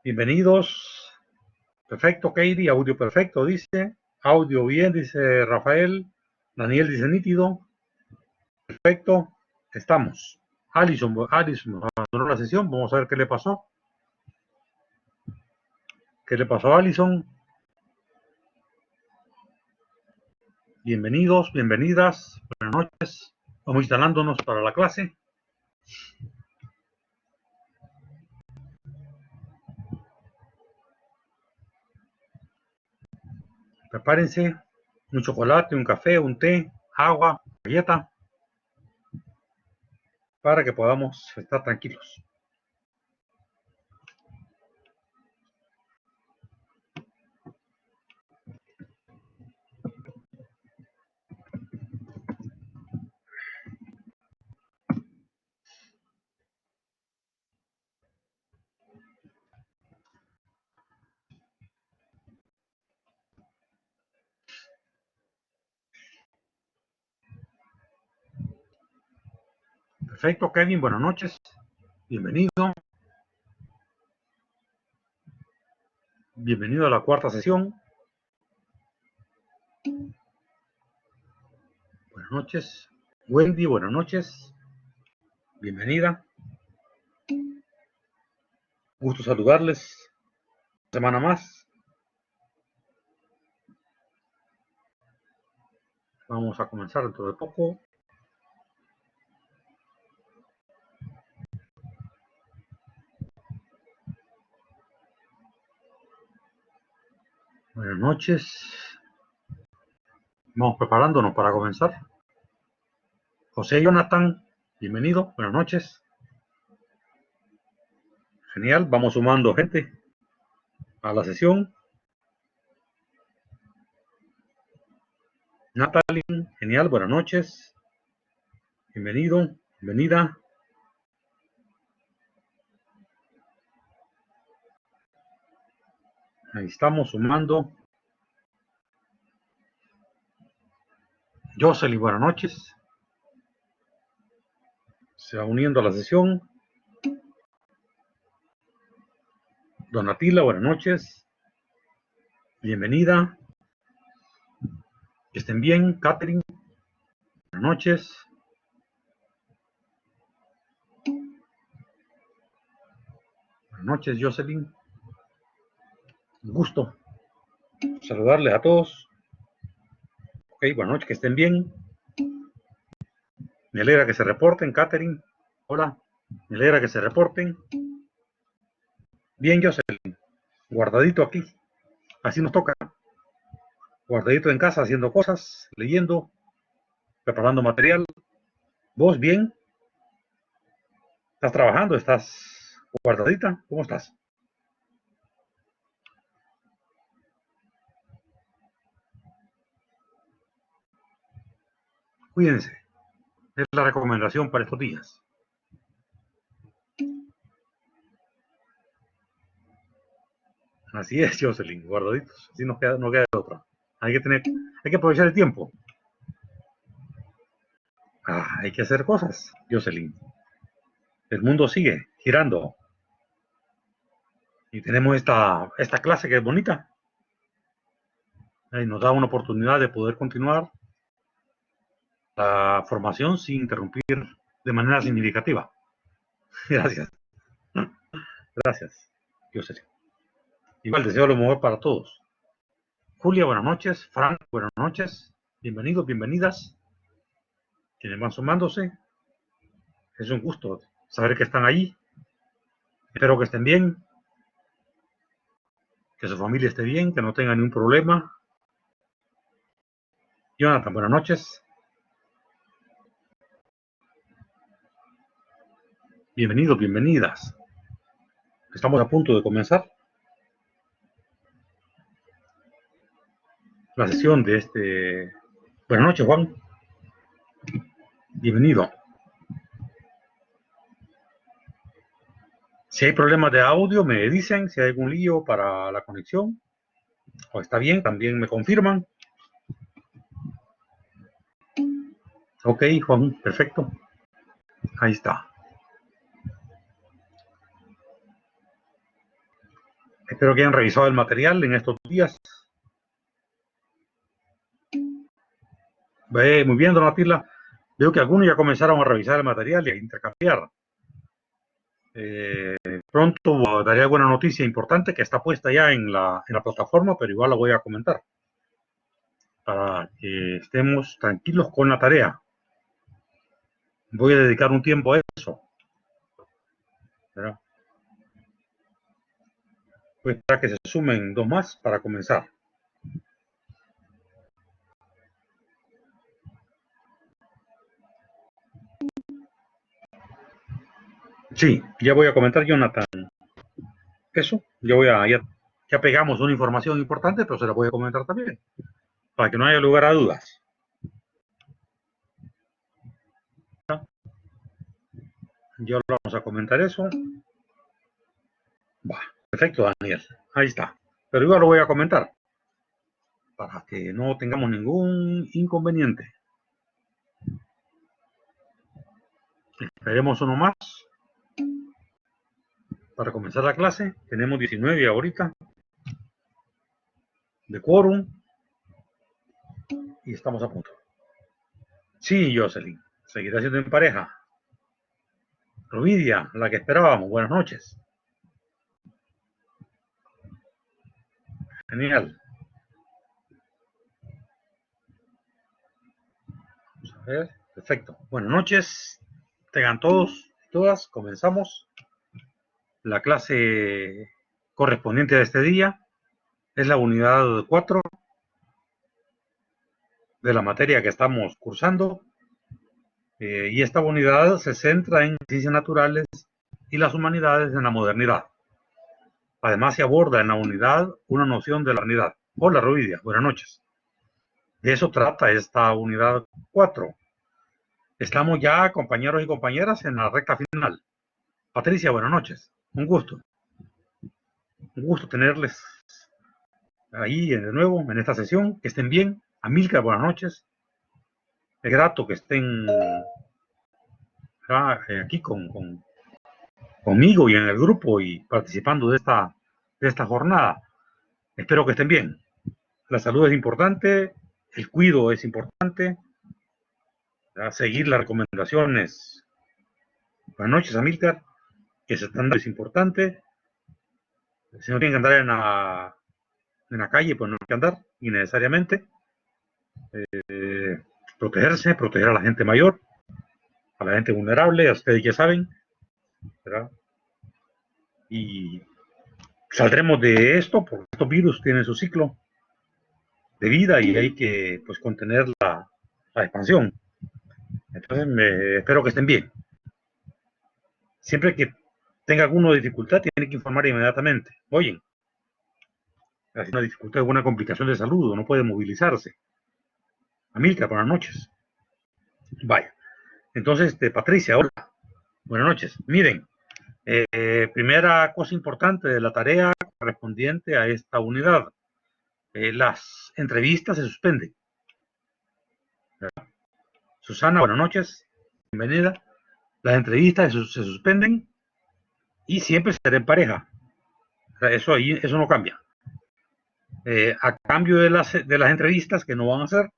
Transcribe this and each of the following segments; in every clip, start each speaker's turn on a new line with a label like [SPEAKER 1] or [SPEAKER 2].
[SPEAKER 1] Bienvenidos. Perfecto, Katie. Audio perfecto, dice. Audio bien, dice Rafael. Daniel dice nítido. Perfecto. Estamos. Alison abandonó la sesión. Vamos a ver qué le pasó. ¿Qué le pasó a Alison? Bienvenidos, bienvenidas. Buenas noches. Vamos instalándonos para la clase. Prepárense un chocolate, un café, un té, agua, galleta, para que podamos estar tranquilos. Perfecto, Kevin, buenas noches. Bienvenido. Bienvenido a la cuarta sesión. Buenas noches. Wendy, buenas noches. Bienvenida. Gusto saludarles. Semana más. Vamos a comenzar dentro de poco. Buenas noches. Vamos preparándonos para comenzar. José Jonathan, bienvenido. Buenas noches. Genial. Vamos sumando gente a la sesión. Natalie, genial. Buenas noches. Bienvenido. Bienvenida. Ahí estamos sumando. Jocelyn, buenas noches. Se va uniendo a la sesión. Donatila, buenas noches. Bienvenida. Que estén bien. Catherine, buenas noches. Buenas noches, Jocelyn. Un gusto saludarles a todos. Ok, buenas noches, que estén bien. Me alegra que se reporten, Catherine. Hola. Me alegra que se reporten. Bien, Jocelyn. Guardadito aquí. Así nos toca. Guardadito en casa, haciendo cosas, leyendo, preparando material. ¿Vos bien? ¿Estás trabajando? ¿Estás guardadita? ¿Cómo estás? Cuídense. Es la recomendación para estos días. Así es, Jocelyn, guardaditos. Así no queda de otra. Hay que aprovechar el tiempo. Hay que hacer cosas, Jocelyn. El mundo sigue girando. Y tenemos esta clase que es bonita. Nos da una oportunidad de poder continuar la formación sin interrumpir de manera significativa. Gracias. Gracias, Jocelyn. Igual deseo lo mejor para todos. Julia, buenas noches. Frank, buenas noches. Bienvenidos, bienvenidas. Quienes van sumándose. Es un gusto saber que están ahí. Espero que estén bien. Que su familia esté bien, que no tengan ningún problema. Jonathan, buenas noches. Bienvenidos, bienvenidas. Estamos a punto de comenzar la sesión de este... Buenas noches, Juan. Bienvenido. Si hay problemas de audio, me dicen. Si hay algún lío para la conexión, o está bien, también me confirman. Ok, Juan, perfecto. Ahí está. Espero que hayan revisado el material en estos días. Muy bien, don Atila. Veo que algunos ya comenzaron a revisar el material y a intercambiar. Pronto daré alguna noticia importante que está puesta ya en la plataforma, pero igual la voy a comentar para que estemos tranquilos con la tarea. Voy a dedicar un tiempo a eso. ¿Verdad? Voy a esperar que se sumen 2 más para comenzar. Sí, ya voy a comentar, Jonathan. Eso, ya pegamos una información importante, pero se la voy a comentar también, para que no haya lugar a dudas. Ya lo vamos a comentar eso. Va, perfecto, Daniel. Ahí está. Pero igual lo voy a comentar, para que no tengamos ningún inconveniente. Esperemos uno más para comenzar la clase. Tenemos 19 ahorita de quórum y estamos a punto. Sí, Jocelyn, seguirá siendo en pareja. Rovidia, la que esperábamos. Buenas noches. Genial. Vamos a ver. Perfecto. Buenas noches. Tengan todos y todas. Comenzamos. La clase correspondiente a este día es la unidad 4 de la materia que estamos cursando. Y esta unidad se centra en ciencias naturales y las humanidades en la modernidad. Además, se aborda en la unidad una noción de la unidad. Hola, Ruidia, buenas noches. De eso trata esta unidad 4. Estamos ya, compañeros y compañeras, en la recta final. Patricia, buenas noches. Un gusto. Un gusto tenerles ahí de nuevo en esta sesión. Que estén bien. Amílcar, buenas noches. Es grato que estén aquí conmigo y en el grupo y participando de esta jornada. Espero que estén bien. La salud es importante, el cuidado es importante, seguir las recomendaciones. Buenas noches, Amílcar, que se están dando es importante. Si no tienen que andar en la calle, pues no hay que andar innecesariamente. Protegerse, proteger a la gente mayor, a la gente vulnerable, a ustedes ya saben, ¿verdad? Y saldremos de esto, porque estos virus tienen su ciclo de vida y hay que pues contener la expansión. Entonces espero que estén bien. Siempre que tenga alguna dificultad, tiene que informar inmediatamente. Oye, hay una dificultad, alguna complicación de salud, o no puede movilizarse. Amílcar, buenas noches. Vaya. Entonces, Patricia, hola. Buenas noches. Miren, primera cosa importante de la tarea correspondiente a esta unidad. Las entrevistas se suspenden. Susana, buenas noches. Bienvenida. Las entrevistas se suspenden y siempre será en pareja. O sea, eso no cambia. A cambio de las entrevistas que no van a hacer,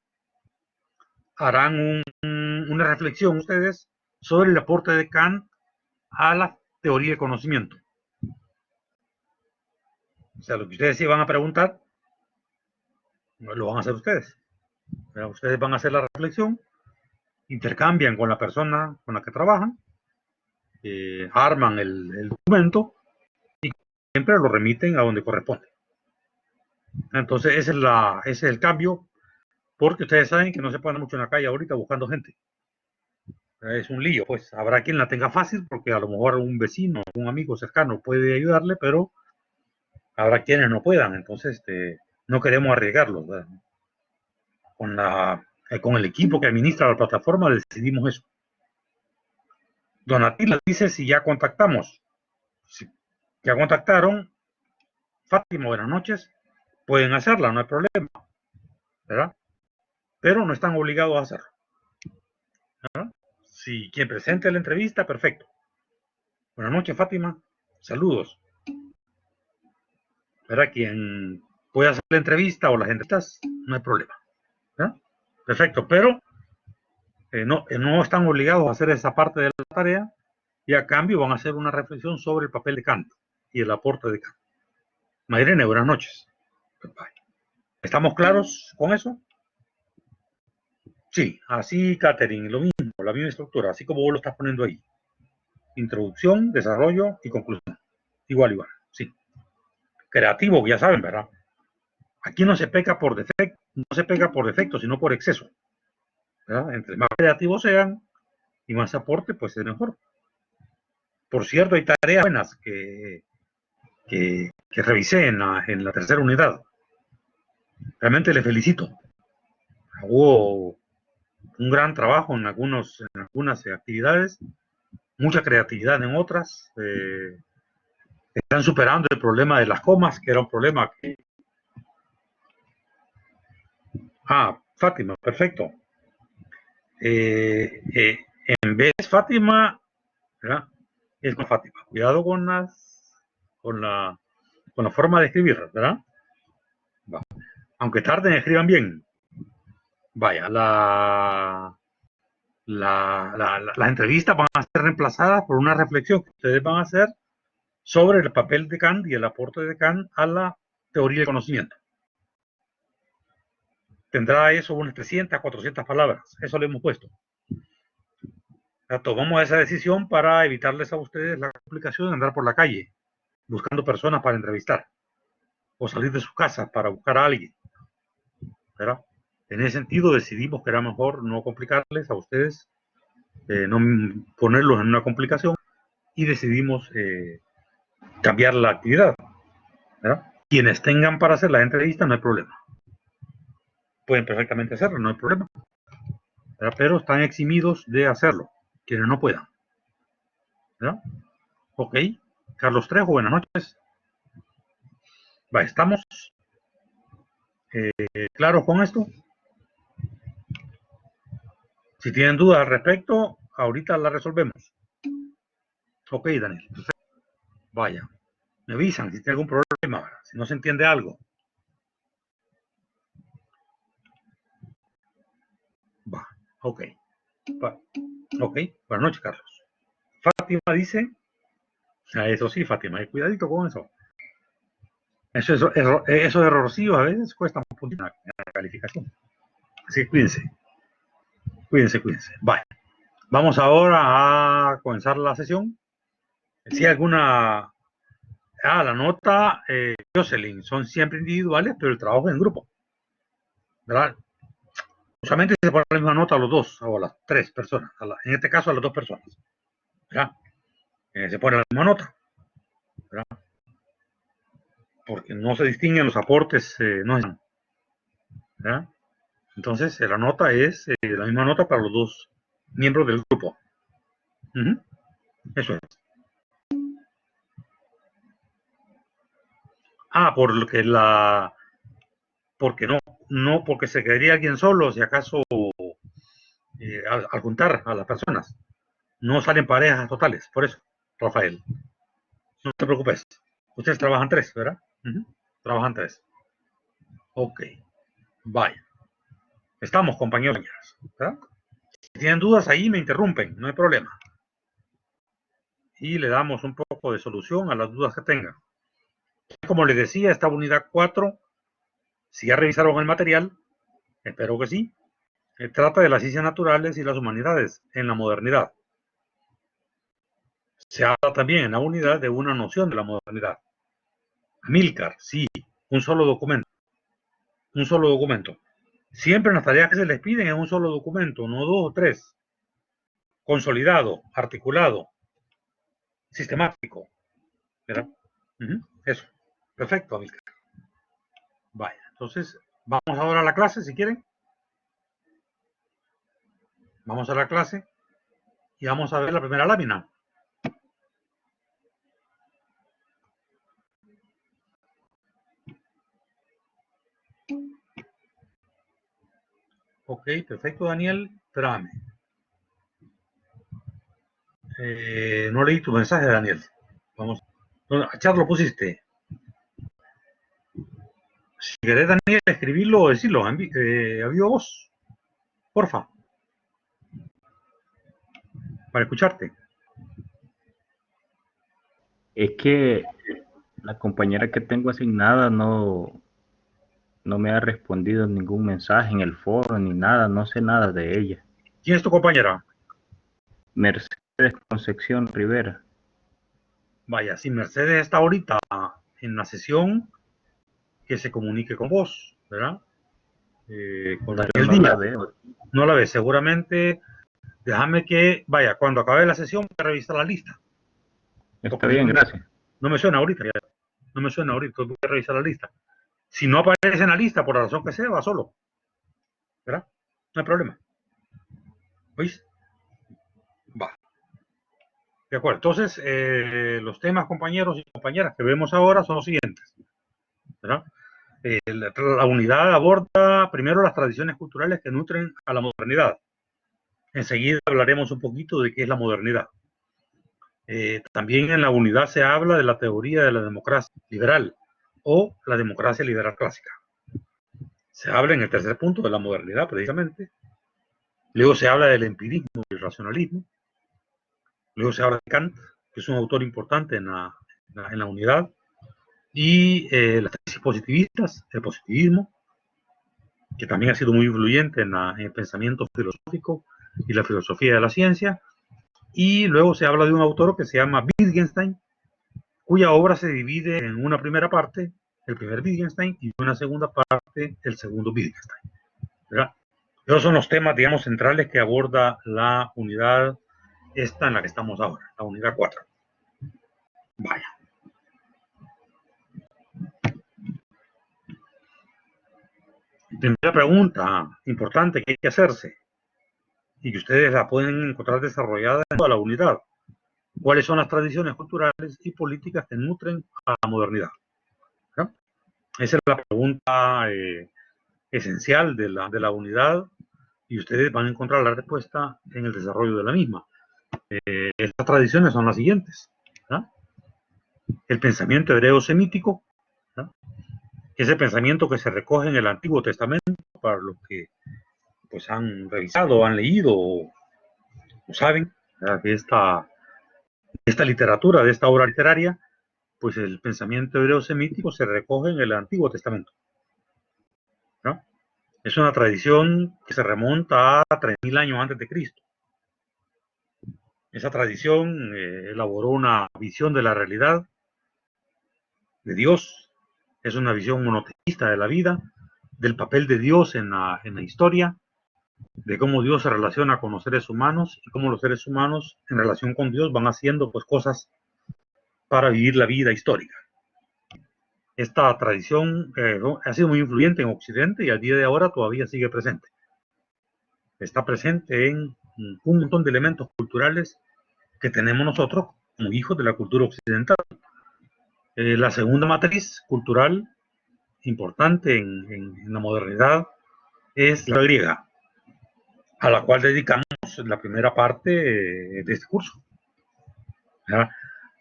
[SPEAKER 1] harán una reflexión ustedes sobre el aporte de Kant a la teoría del conocimiento. O sea, lo que ustedes sí van a preguntar, lo van a hacer ustedes. Pero ustedes van a hacer la reflexión, intercambian con la persona con la que trabajan, arman el documento y siempre lo remiten a donde corresponde. Entonces, ese es el cambio, porque ustedes saben que no se puede mucho en la calle ahorita buscando gente. Es un lío, pues habrá quien la tenga fácil porque a lo mejor un vecino, un amigo cercano puede ayudarle, pero habrá quienes no puedan, entonces no queremos arriesgarlos. Con el equipo que administra la plataforma decidimos eso. Donatila dice si ya contactamos. Si ya contactaron, Fátima, buenas noches, pueden hacerla, no hay problema, ¿verdad? Pero no están obligados a hacerlo. ¿Verdad? Si quien presente la entrevista, perfecto. Buenas noches, Fátima. Saludos. ¿verdad? Quien puede hacer la entrevista o las entrevistas, no hay problema, ¿verdad? Perfecto, pero no están obligados a hacer esa parte de la tarea y a cambio van a hacer una reflexión sobre el papel de Kant y el aporte de Kant. Mayrene, buenas noches. ¿Estamos claros con eso? Sí, así, Catherine, lo mismo, la misma estructura, así como vos lo estás poniendo ahí. Introducción, desarrollo y conclusión. Igual, sí. Creativo, ya saben, ¿verdad? Aquí no se peca por defecto, no se pega por defecto, sino por exceso, ¿verdad? Entre más creativos sean y más aporte, pues es mejor. Por cierto, hay tareas buenas que revisé en la tercera unidad. Realmente les felicito. Hubo un gran trabajo en algunas actividades, mucha creatividad en otras. Están superando el problema de las comas, que era un problema que... Fátima, perfecto. En vez de Fátima, ¿verdad? Es con Fátima. Cuidado con la forma de escribir, ¿verdad? Va. Aunque tarden, escriban bien. Vaya, las entrevistas van a ser reemplazadas por una reflexión que ustedes van a hacer sobre el papel de Kant y el aporte de Kant a la teoría del conocimiento. Tendrá eso unas 300, 400 palabras. Eso le hemos puesto. Tomamos esa decisión para evitarles a ustedes la complicación de andar por la calle buscando personas para entrevistar o salir de su casa para buscar a alguien, ¿verdad? En ese sentido decidimos que era mejor no complicarles a ustedes, no ponerlos en una complicación y decidimos cambiar la actividad, ¿verdad? Quienes tengan para hacer la entrevista no hay problema. Pueden perfectamente hacerlo, no hay problema, ¿verdad? Pero están eximidos de hacerlo, quienes no puedan, ¿verdad? Ok, Carlos Trejo, buenas noches. Va, ¿estamos claros con esto? Si tienen dudas al respecto, ahorita la resolvemos. Ok, Daniel. Perfecto. Vaya, me avisan si tiene algún problema, si no se entiende algo. Va, ok. Ok, buenas noches, Carlos. Fátima dice, eso sí, Fátima, cuidadito con eso. Esos errorcillos a veces cuesta un poquito en la calificación. Así que cuídense. Vale. Vamos ahora a comenzar la sesión. Si hay alguna... la nota, Jocelyn, son siempre individuales, pero el trabajo es en grupo, ¿verdad? Usualmente se pone la misma nota a los dos, o a las tres personas. En este caso, a las dos personas, ¿verdad? Se pone la misma nota, ¿verdad? Porque no se distinguen los aportes, no es, ¿verdad? Entonces, la nota es la misma nota para los dos miembros del grupo. Eso es. Por lo que porque no porque se quedaría alguien solo, si acaso al juntar a las personas. No salen parejas totales, por eso, Rafael. No te preocupes. Ustedes trabajan tres, ¿verdad? Trabajan tres. Ok. Vaya. Estamos, compañeros. ¿Verdad? Si tienen dudas ahí, me interrumpen, no hay problema. Y le damos un poco de solución a las dudas que tengan. Como les decía, esta unidad 4, si ya revisaron el material, espero que sí, trata de las ciencias naturales y las humanidades en la modernidad. Se habla también en la unidad de una noción de la modernidad. Amílcar, sí, un solo documento. Un solo documento. Siempre las tareas que se les piden es un solo documento, no dos o tres. Consolidado, articulado, sistemático. ¿Verdad? Eso. Perfecto, Amílcar. Vaya, entonces, vamos ahora a la clase, si quieren. Vamos a la clase y vamos a ver la primera lámina. Ok, perfecto, Daniel. Espérame. No leí tu mensaje, Daniel. Vamos. ¿A chat lo pusiste? Si querés, Daniel, escribirlo o decirlo, a viva voz, porfa, para escucharte.
[SPEAKER 2] Es que la compañera que tengo asignada no me ha respondido ningún mensaje en el foro ni nada, no sé nada de ella.
[SPEAKER 1] ¿Quién es tu compañera?
[SPEAKER 2] Mercedes Concepción Rivera.
[SPEAKER 1] Vaya, si Mercedes está ahorita en la sesión, que se comunique con vos, ¿verdad? Con
[SPEAKER 2] Pero
[SPEAKER 1] Daniel
[SPEAKER 2] no la
[SPEAKER 1] Díaz.
[SPEAKER 2] veo.
[SPEAKER 1] No la ves, seguramente. Déjame que, vaya, cuando acabe la sesión, voy a revisar la lista.
[SPEAKER 2] Está
[SPEAKER 1] Porque
[SPEAKER 2] bien, gracias.
[SPEAKER 1] no me suena ahorita, ya. No me suena ahorita, voy a revisar la lista. Si no aparece en la lista, por la razón que sea, va solo, ¿verdad? No hay problema. ¿Oís? Va. De acuerdo. Entonces, los temas, compañeros y compañeras, que vemos ahora son los siguientes, ¿verdad? La unidad aborda primero las tradiciones culturales que nutren a la modernidad. Enseguida hablaremos un poquito de qué es la modernidad. También en la unidad se habla de la teoría de la democracia liberal o la democracia liberal clásica. Se habla en el tercer punto de la modernidad, precisamente. Luego se habla del empirismo y el racionalismo. Luego se habla de Kant, que es un autor importante en la unidad. Y las tesis positivistas, el positivismo, que también ha sido muy influyente en el pensamiento filosófico y la filosofía de la ciencia. Y luego se habla de un autor que se llama Wittgenstein, cuya obra se divide en una primera parte, el primer Wittgenstein, y una segunda parte, el segundo Wittgenstein, ¿verdad? Esos son los temas, digamos, centrales que aborda la unidad esta en la que estamos ahora, la unidad 4. Vaya. Primera pregunta importante que hay que hacerse y que ustedes la pueden encontrar desarrollada en toda la unidad. ¿Cuáles son las tradiciones culturales y políticas que nutren a la modernidad? ¿No? Esa es la pregunta esencial de la unidad y ustedes van a encontrar la respuesta en el desarrollo de la misma. Estas tradiciones son las siguientes. ¿No? El pensamiento hebreo-semítico, ¿no? Ese pensamiento que se recoge en el Antiguo Testamento, para los que pues han revisado, han leído o saben, ¿verdad? Que esta literatura, de esta obra literaria, pues el pensamiento hebreo-semítico se recoge en el Antiguo Testamento, ¿no? Es una tradición que se remonta a 3000 años antes de Cristo. Esa tradición elaboró una visión de la realidad, de Dios. Es una visión monoteísta de la vida, del papel de Dios en la historia, de cómo Dios se relaciona con los seres humanos y cómo los seres humanos en relación con Dios van haciendo pues cosas para vivir la vida histórica. Esta tradición ha sido muy influyente en Occidente y al día de ahora todavía sigue presente. Está presente en un montón de elementos culturales que tenemos nosotros como hijos de la cultura occidental. La segunda matriz cultural importante en la modernidad es la griega, a la cual dedicamos la primera parte de este curso. ¿Ya?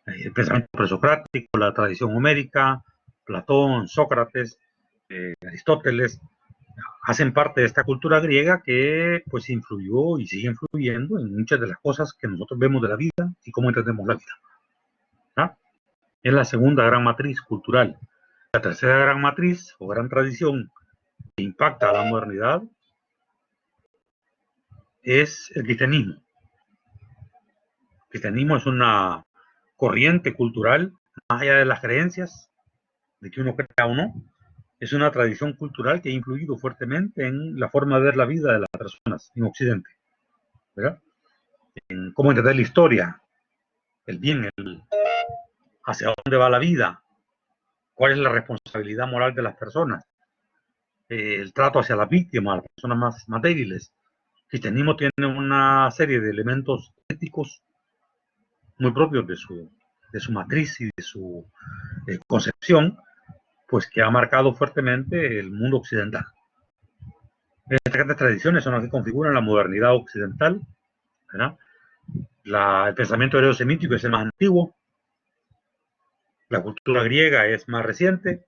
[SPEAKER 1] El pensamiento presocrático, la tradición homérica, Platón, Sócrates, Aristóteles, hacen parte de esta cultura griega que pues influyó y sigue influyendo en muchas de las cosas que nosotros vemos de la vida y cómo entendemos la vida. ¿Ya? Es la segunda gran matriz cultural. La tercera gran matriz o gran tradición que impacta a la modernidad es el cristianismo. El cristianismo es una corriente cultural, más allá de las creencias, de que uno crea o no, es una tradición cultural que ha influido fuertemente en la forma de ver la vida de las personas en Occidente, ¿verdad? En cómo entender la historia, el bien, hacia dónde va la vida, cuál es la responsabilidad moral de las personas, el trato hacia las víctimas, las personas más débiles. El cristianismo tiene una serie de elementos éticos muy propios de su matriz y de su concepción, pues que ha marcado fuertemente el mundo occidental. Estas grandes tradiciones son las que configuran la modernidad occidental, ¿verdad? El pensamiento hebreo-semítico es el más antiguo, la cultura griega es más reciente,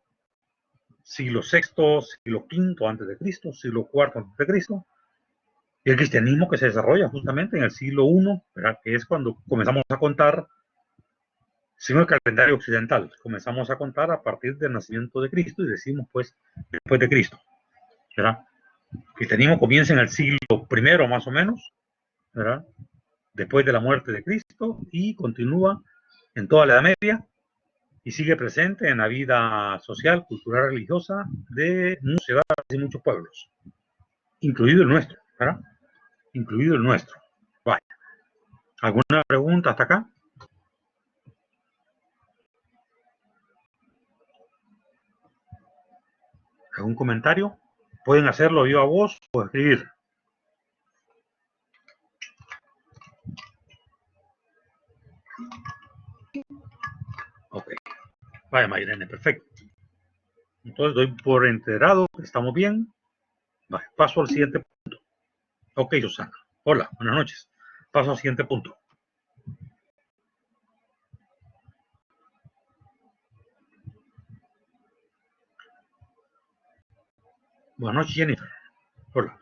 [SPEAKER 1] siglo VI, siglo V antes de Cristo, siglo IV antes de Cristo, y el cristianismo que se desarrolla justamente en el siglo I, ¿verdad? Que es cuando comenzamos a contar, según el calendario occidental, comenzamos a contar a partir del nacimiento de Cristo y decimos, pues, después de Cristo, ¿verdad? El cristianismo comienza en el siglo I, más o menos, ¿verdad? Después de la muerte de Cristo, y continúa en toda la Edad Media, y sigue presente en la vida social, cultural, religiosa de muchas ciudades y muchos pueblos, incluido el nuestro, ¿verdad? Incluido el nuestro. Vaya. ¿Alguna pregunta hasta acá? ¿Algún comentario? Pueden hacerlo viva voz o escribir. Ok. Vaya, Mayrene, perfecto. Entonces doy por enterado que estamos bien. Vale, paso al siguiente punto. Ok, Susana. Hola, buenas noches. Paso al siguiente punto. Buenas noches, Jennifer. Hola.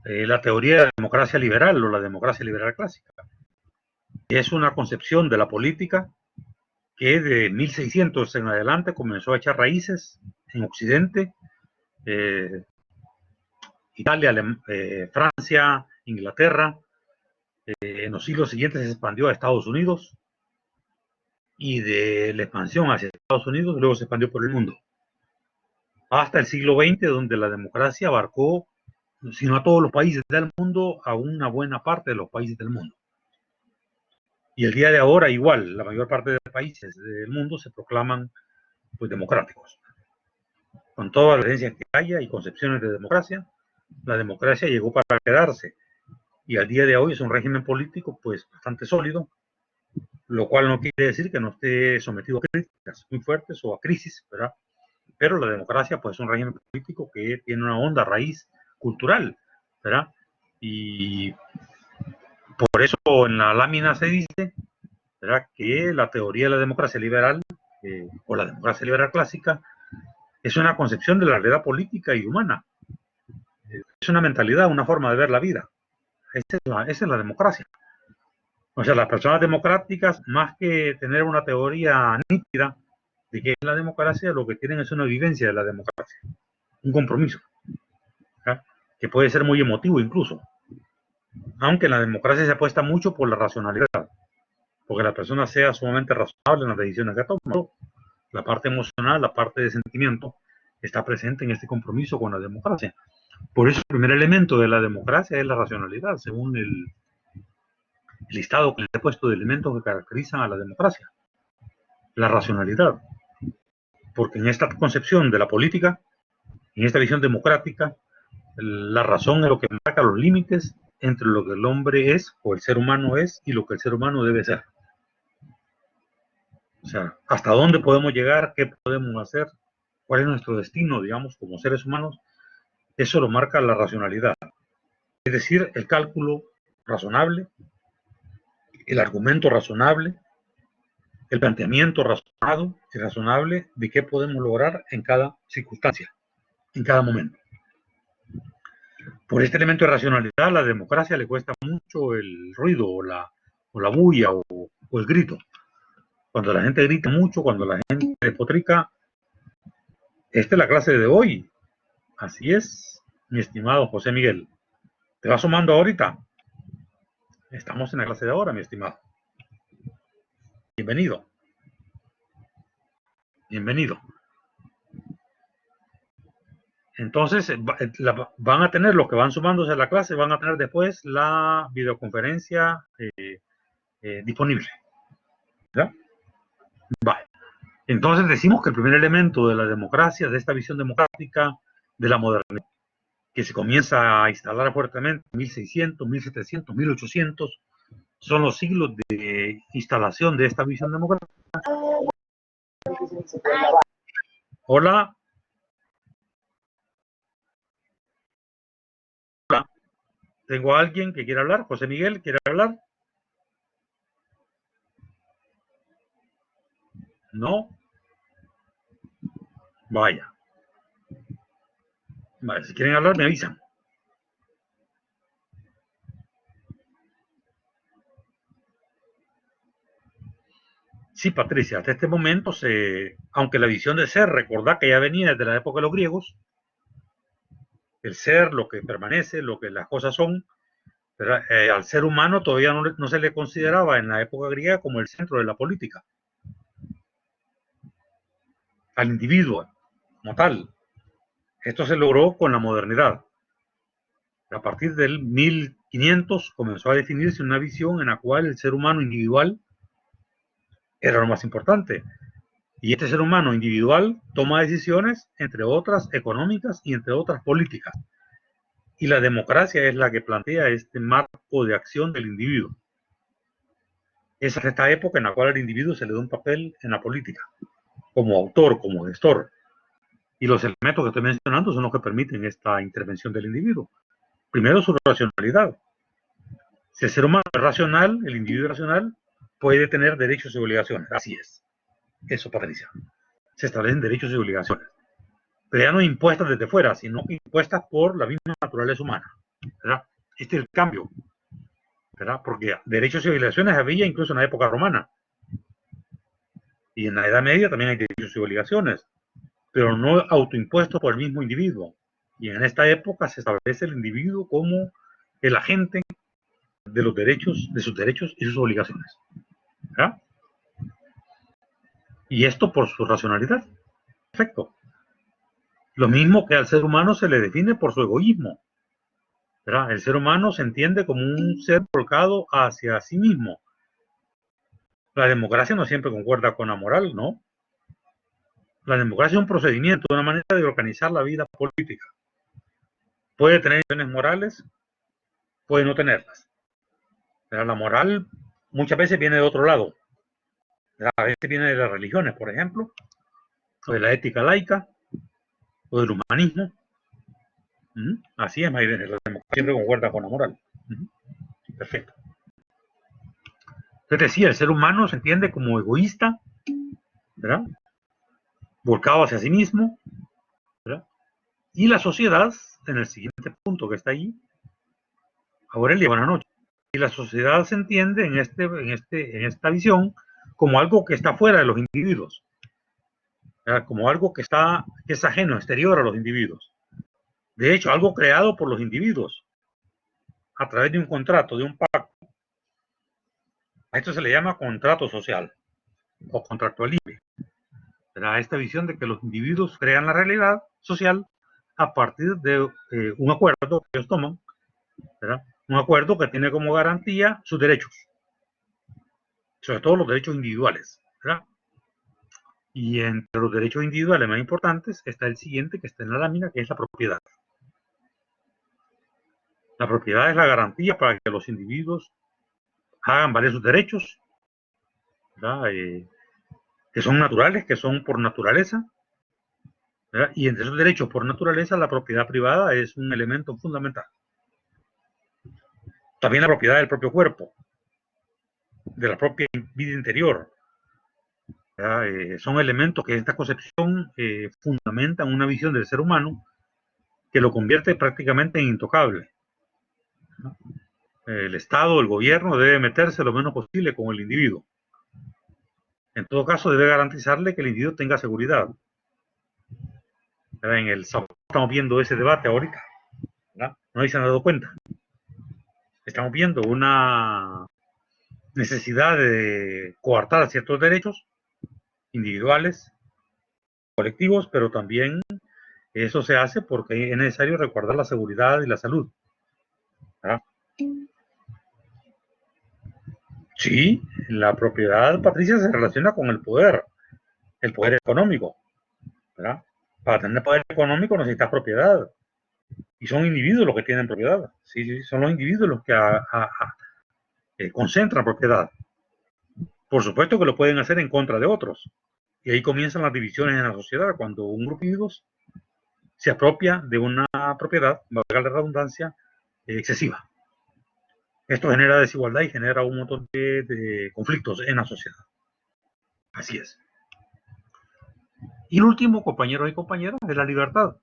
[SPEAKER 1] La teoría de la democracia liberal o la democracia liberal clásica es una concepción de la política que de 1600 en adelante comenzó a echar raíces en Occidente, Italia, Francia, Inglaterra. En los siglos siguientes se expandió a Estados Unidos, y de la expansión hacia Estados Unidos luego se expandió por el mundo. Hasta el siglo XX, donde la democracia abarcó, si no a todos los países del mundo, a una buena parte de los países del mundo. Y el día de ahora, igual, la mayor parte de los países del mundo se proclaman pues democráticos. Con todas las creencias que haya y concepciones de democracia, la democracia llegó para quedarse. Y al día de hoy es un régimen político pues bastante sólido, lo cual no quiere decir que no esté sometido a críticas muy fuertes o a crisis, ¿verdad? Pero la democracia pues es un régimen político que tiene una honda raíz cultural, ¿verdad? Y por eso en la lámina se dice, ¿verdad?, que la teoría de la democracia liberal o la democracia liberal clásica es una concepción de la realidad política y humana. Es una mentalidad, una forma de ver la vida. Esa es la democracia. O sea, las personas democráticas, más que tener una teoría nítida de qué es la democracia, lo que tienen es una vivencia de la democracia, un compromiso, ¿verdad?, que puede ser muy emotivo incluso. Aunque en la democracia se apuesta mucho por la racionalidad, porque la persona sea sumamente razonable en las decisiones que toma. La parte emocional, la parte de sentimiento, está presente en este compromiso con la democracia. Por eso el primer elemento de la democracia es la racionalidad, según el listado que les he puesto de elementos que caracterizan a la democracia. La racionalidad. Porque en esta concepción de la política, en esta visión democrática, la razón es lo que marca los límites entre lo que el hombre es o el ser humano es y lo que el ser humano debe ser. O sea, hasta dónde podemos llegar, qué podemos hacer, cuál es nuestro destino, digamos, como seres humanos, eso lo marca la racionalidad. Es decir, el cálculo razonable, el argumento razonable, el planteamiento razonado y razonable de qué podemos lograr en cada circunstancia, en cada momento. Por este elemento de racionalidad, a la democracia le cuesta mucho el ruido o la bulla o el grito. Cuando la gente grita mucho, cuando la gente despotrica, esta es la clase de hoy. Así es, mi estimado José Miguel. ¿Te vas sumando ahorita? Estamos en la clase de ahora, mi estimado. Bienvenido. Bienvenido. Entonces, van a tener, los que van sumándose a la clase, van a tener después la videoconferencia disponible. ¿Ya? Vale. Entonces decimos que el primer elemento de la democracia, de esta visión democrática de la modernidad, que se comienza a instalar fuertemente en 1600, 1700, 1800, son los siglos de instalación de esta visión democrática. Hola. Hola. ¿Tengo a alguien que quiera hablar? José Miguel, ¿quiere hablar? No. Vaya. Vale, si quieren hablar, me avisan. Sí, Patricia, hasta este momento, aunque la visión de ser, recordad que ya venía desde la época de los griegos, el ser, lo que permanece, lo que las cosas son, al ser humano todavía no se le consideraba en la época griega como el centro de la política, al individuo como tal. Esto se logró con la modernidad. A partir del 1500 comenzó a definirse una visión en la cual el ser humano individual era lo más importante. Y este ser humano individual toma decisiones, entre otras económicas y entre otras políticas. Y la democracia es la que plantea este marco de acción del individuo. Es esta época en la cual al individuo se le da un papel en la política, como autor, como gestor. Y los elementos que estoy mencionando son los que permiten esta intervención del individuo. Primero, su racionalidad. Si el ser humano es racional, el individuo racional, puede tener derechos y obligaciones. Así es. Eso, Patricia. Se establecen derechos y obligaciones. Pero ya no impuestas desde fuera, sino impuestas por la misma naturaleza humana. ¿Verdad? Este es el cambio. ¿Verdad? Porque derechos y obligaciones había incluso en la época romana. Y en la Edad Media también hay derechos y obligaciones, pero no autoimpuestos por el mismo individuo. Y en esta época se establece el individuo como el agente de los derechos, de sus derechos y sus obligaciones. ¿Verdad? Y esto por su racionalidad. Perfecto. Lo mismo que al ser humano se le define por su egoísmo. ¿Verdad? El ser humano se entiende como un ser volcado hacia sí mismo. La democracia no siempre concuerda con la moral, ¿no? La democracia es un procedimiento, una manera de organizar la vida política. Puede tener intenciones morales, puede no tenerlas. Pero la moral muchas veces viene de otro lado. A veces viene de las religiones, por ejemplo, o de la ética laica, o del humanismo. Así es, Mayre, la democracia siempre concuerda con la moral. Perfecto. Entonces decía, el ser humano se entiende como egoísta, ¿verdad? Volcado hacia sí mismo, ¿verdad? Y la sociedad, en el siguiente punto que está ahí, Aurelia, buenas noches. Y la sociedad se entiende en esta visión como algo que está fuera de los individuos, ¿verdad? Como algo que es ajeno, exterior a los individuos. De hecho, algo creado por los individuos a través de un contrato, de un pacto. A esto se le llama contrato social o contractualismo. A esta visión de que los individuos crean la realidad social a partir de un acuerdo que ellos toman, ¿verdad? Un acuerdo que tiene como garantía sus derechos, sobre todo los derechos individuales, ¿verdad? Y entre los derechos individuales más importantes está el siguiente que está en la lámina, que es la propiedad. La propiedad es la garantía para que los individuos hagan valer sus derechos, ¿verdad? Que son naturales, que son por naturaleza, ¿verdad? Y entre esos derechos por naturaleza, la propiedad privada es un elemento fundamental. También la propiedad del propio cuerpo, de la propia vida interior. Son elementos que esta concepción fundamenta una visión del ser humano que lo convierte prácticamente en intocable, ¿no? El Estado, el gobierno debe meterse lo menos posible con el individuo. En todo caso, debe garantizarle que el individuo tenga seguridad. En el Salvador estamos viendo ese debate ahorita, ¿verdad? No se han dado cuenta. Estamos viendo una necesidad de coartar ciertos derechos individuales, colectivos, pero también eso se hace porque es necesario resguardar la seguridad y la salud, ¿verdad? Sí, la propiedad, Patricia, se relaciona con el poder económico, ¿verdad? Para tener poder económico necesitas propiedad. Y son individuos los que tienen propiedad. Sí, son los individuos los que concentran propiedad. Por supuesto que lo pueden hacer en contra de otros. Y ahí comienzan las divisiones en la sociedad, cuando un grupo de individuos se apropia de una propiedad, valga la redundancia, excesiva. Esto genera desigualdad y genera un montón de conflictos en la sociedad. Así es. Y el último, compañeros y compañeras, es la libertad.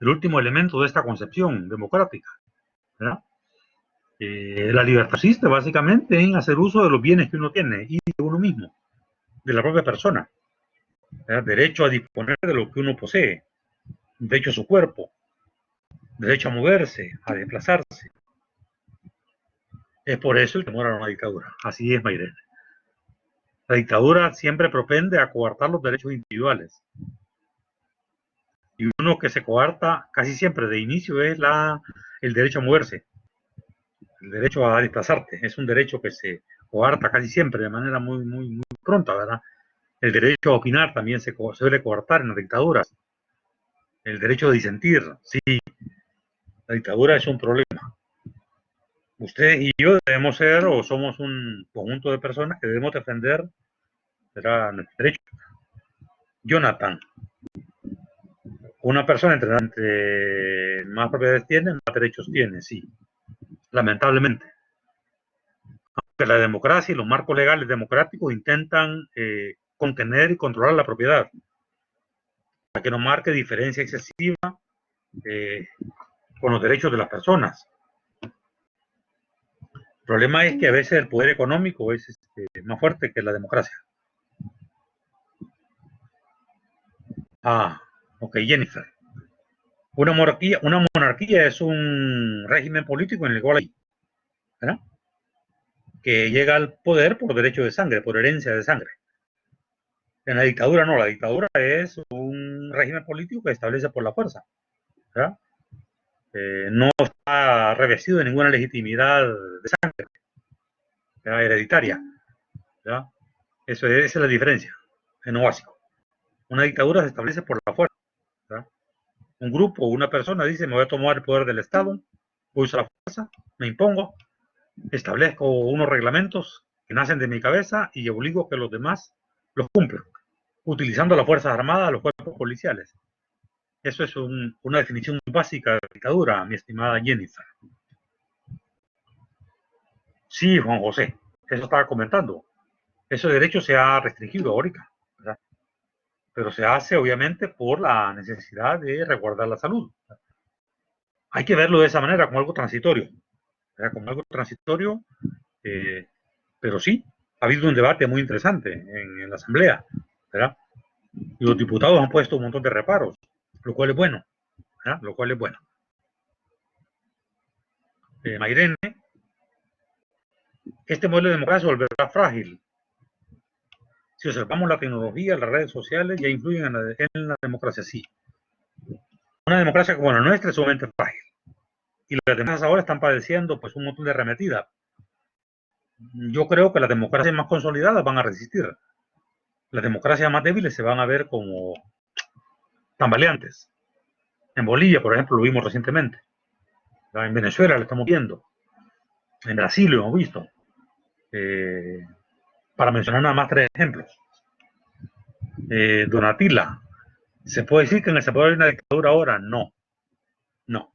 [SPEAKER 1] el último elemento de esta concepción democrática, ¿verdad? La libertad consiste básicamente en hacer uso de los bienes que uno tiene y de uno mismo, de la propia persona. ¿Verdad? Derecho a disponer de lo que uno posee, derecho a su cuerpo, derecho a moverse, a desplazarse. Es por eso el temor a una dictadura. Así es, Mayrene. La dictadura siempre propende a coartar los derechos individuales. Y uno que se coarta casi siempre de inicio es el derecho a moverse, el derecho a desplazarte. Es un derecho que se coarta casi siempre de manera muy pronta, ¿verdad? El derecho a opinar también se suele coartar en las dictaduras. El derecho a disentir, sí, la dictadura es un problema. Usted y yo debemos ser o somos un conjunto de personas que debemos defender nuestro derecho. Jonathan, una persona entre más propiedades tiene, más derechos tiene, sí, lamentablemente. Aunque la democracia y los marcos legales democráticos intentan contener y controlar la propiedad, para que no marque diferencia excesiva con los derechos de las personas. El problema es que a veces el poder económico es más fuerte que la democracia. Ok, Jennifer. Una monarquía es un régimen político en el cual hay, ¿verdad?, que llega al poder por derecho de sangre, por herencia de sangre. En la dictadura no, la dictadura es un régimen político que establece por la fuerza, ¿verdad? No está revestido de ninguna legitimidad de sangre, ¿verdad?, hereditaria, ¿verdad? Esa es la diferencia, en lo básico. Una dictadura se establece por la fuerza, ¿verdad? Un grupo o una persona dice, me voy a tomar el poder del Estado, voy a usar la fuerza, me impongo, establezco unos reglamentos que nacen de mi cabeza y obligo que los demás los cumplan, utilizando las Fuerzas Armadas, los cuerpos policiales. Eso es una definición básica de dictadura, mi estimada Jennifer. Sí, Juan José, eso estaba comentando. Ese derecho se ha restringido ahorita, ¿verdad? Pero se hace obviamente por la necesidad de resguardar la salud. Hay que verlo de esa manera, como algo transitorio, ¿verdad? Como algo transitorio, pero sí, ha habido un debate muy interesante en la Asamblea, ¿verdad? Y los diputados han puesto un montón de reparos, lo cual es bueno, ¿verdad? Lo cual es bueno. Mayrene, este modelo de democracia se volverá frágil. Si observamos la tecnología, las redes sociales ya influyen en la democracia, sí. Una democracia como la nuestra es sumamente frágil. Y las demás ahora están padeciendo pues un montón de arremetida. Yo creo que las democracias más consolidadas van a resistir. Las democracias más débiles se van a ver como tambaleantes. En Bolivia, por ejemplo, lo vimos recientemente. En Venezuela lo estamos viendo. En Brasil lo hemos visto. Para mencionar nada más 3 ejemplos. Donatila, ¿se puede decir que en El Salvador hay una dictadura ahora? No. No,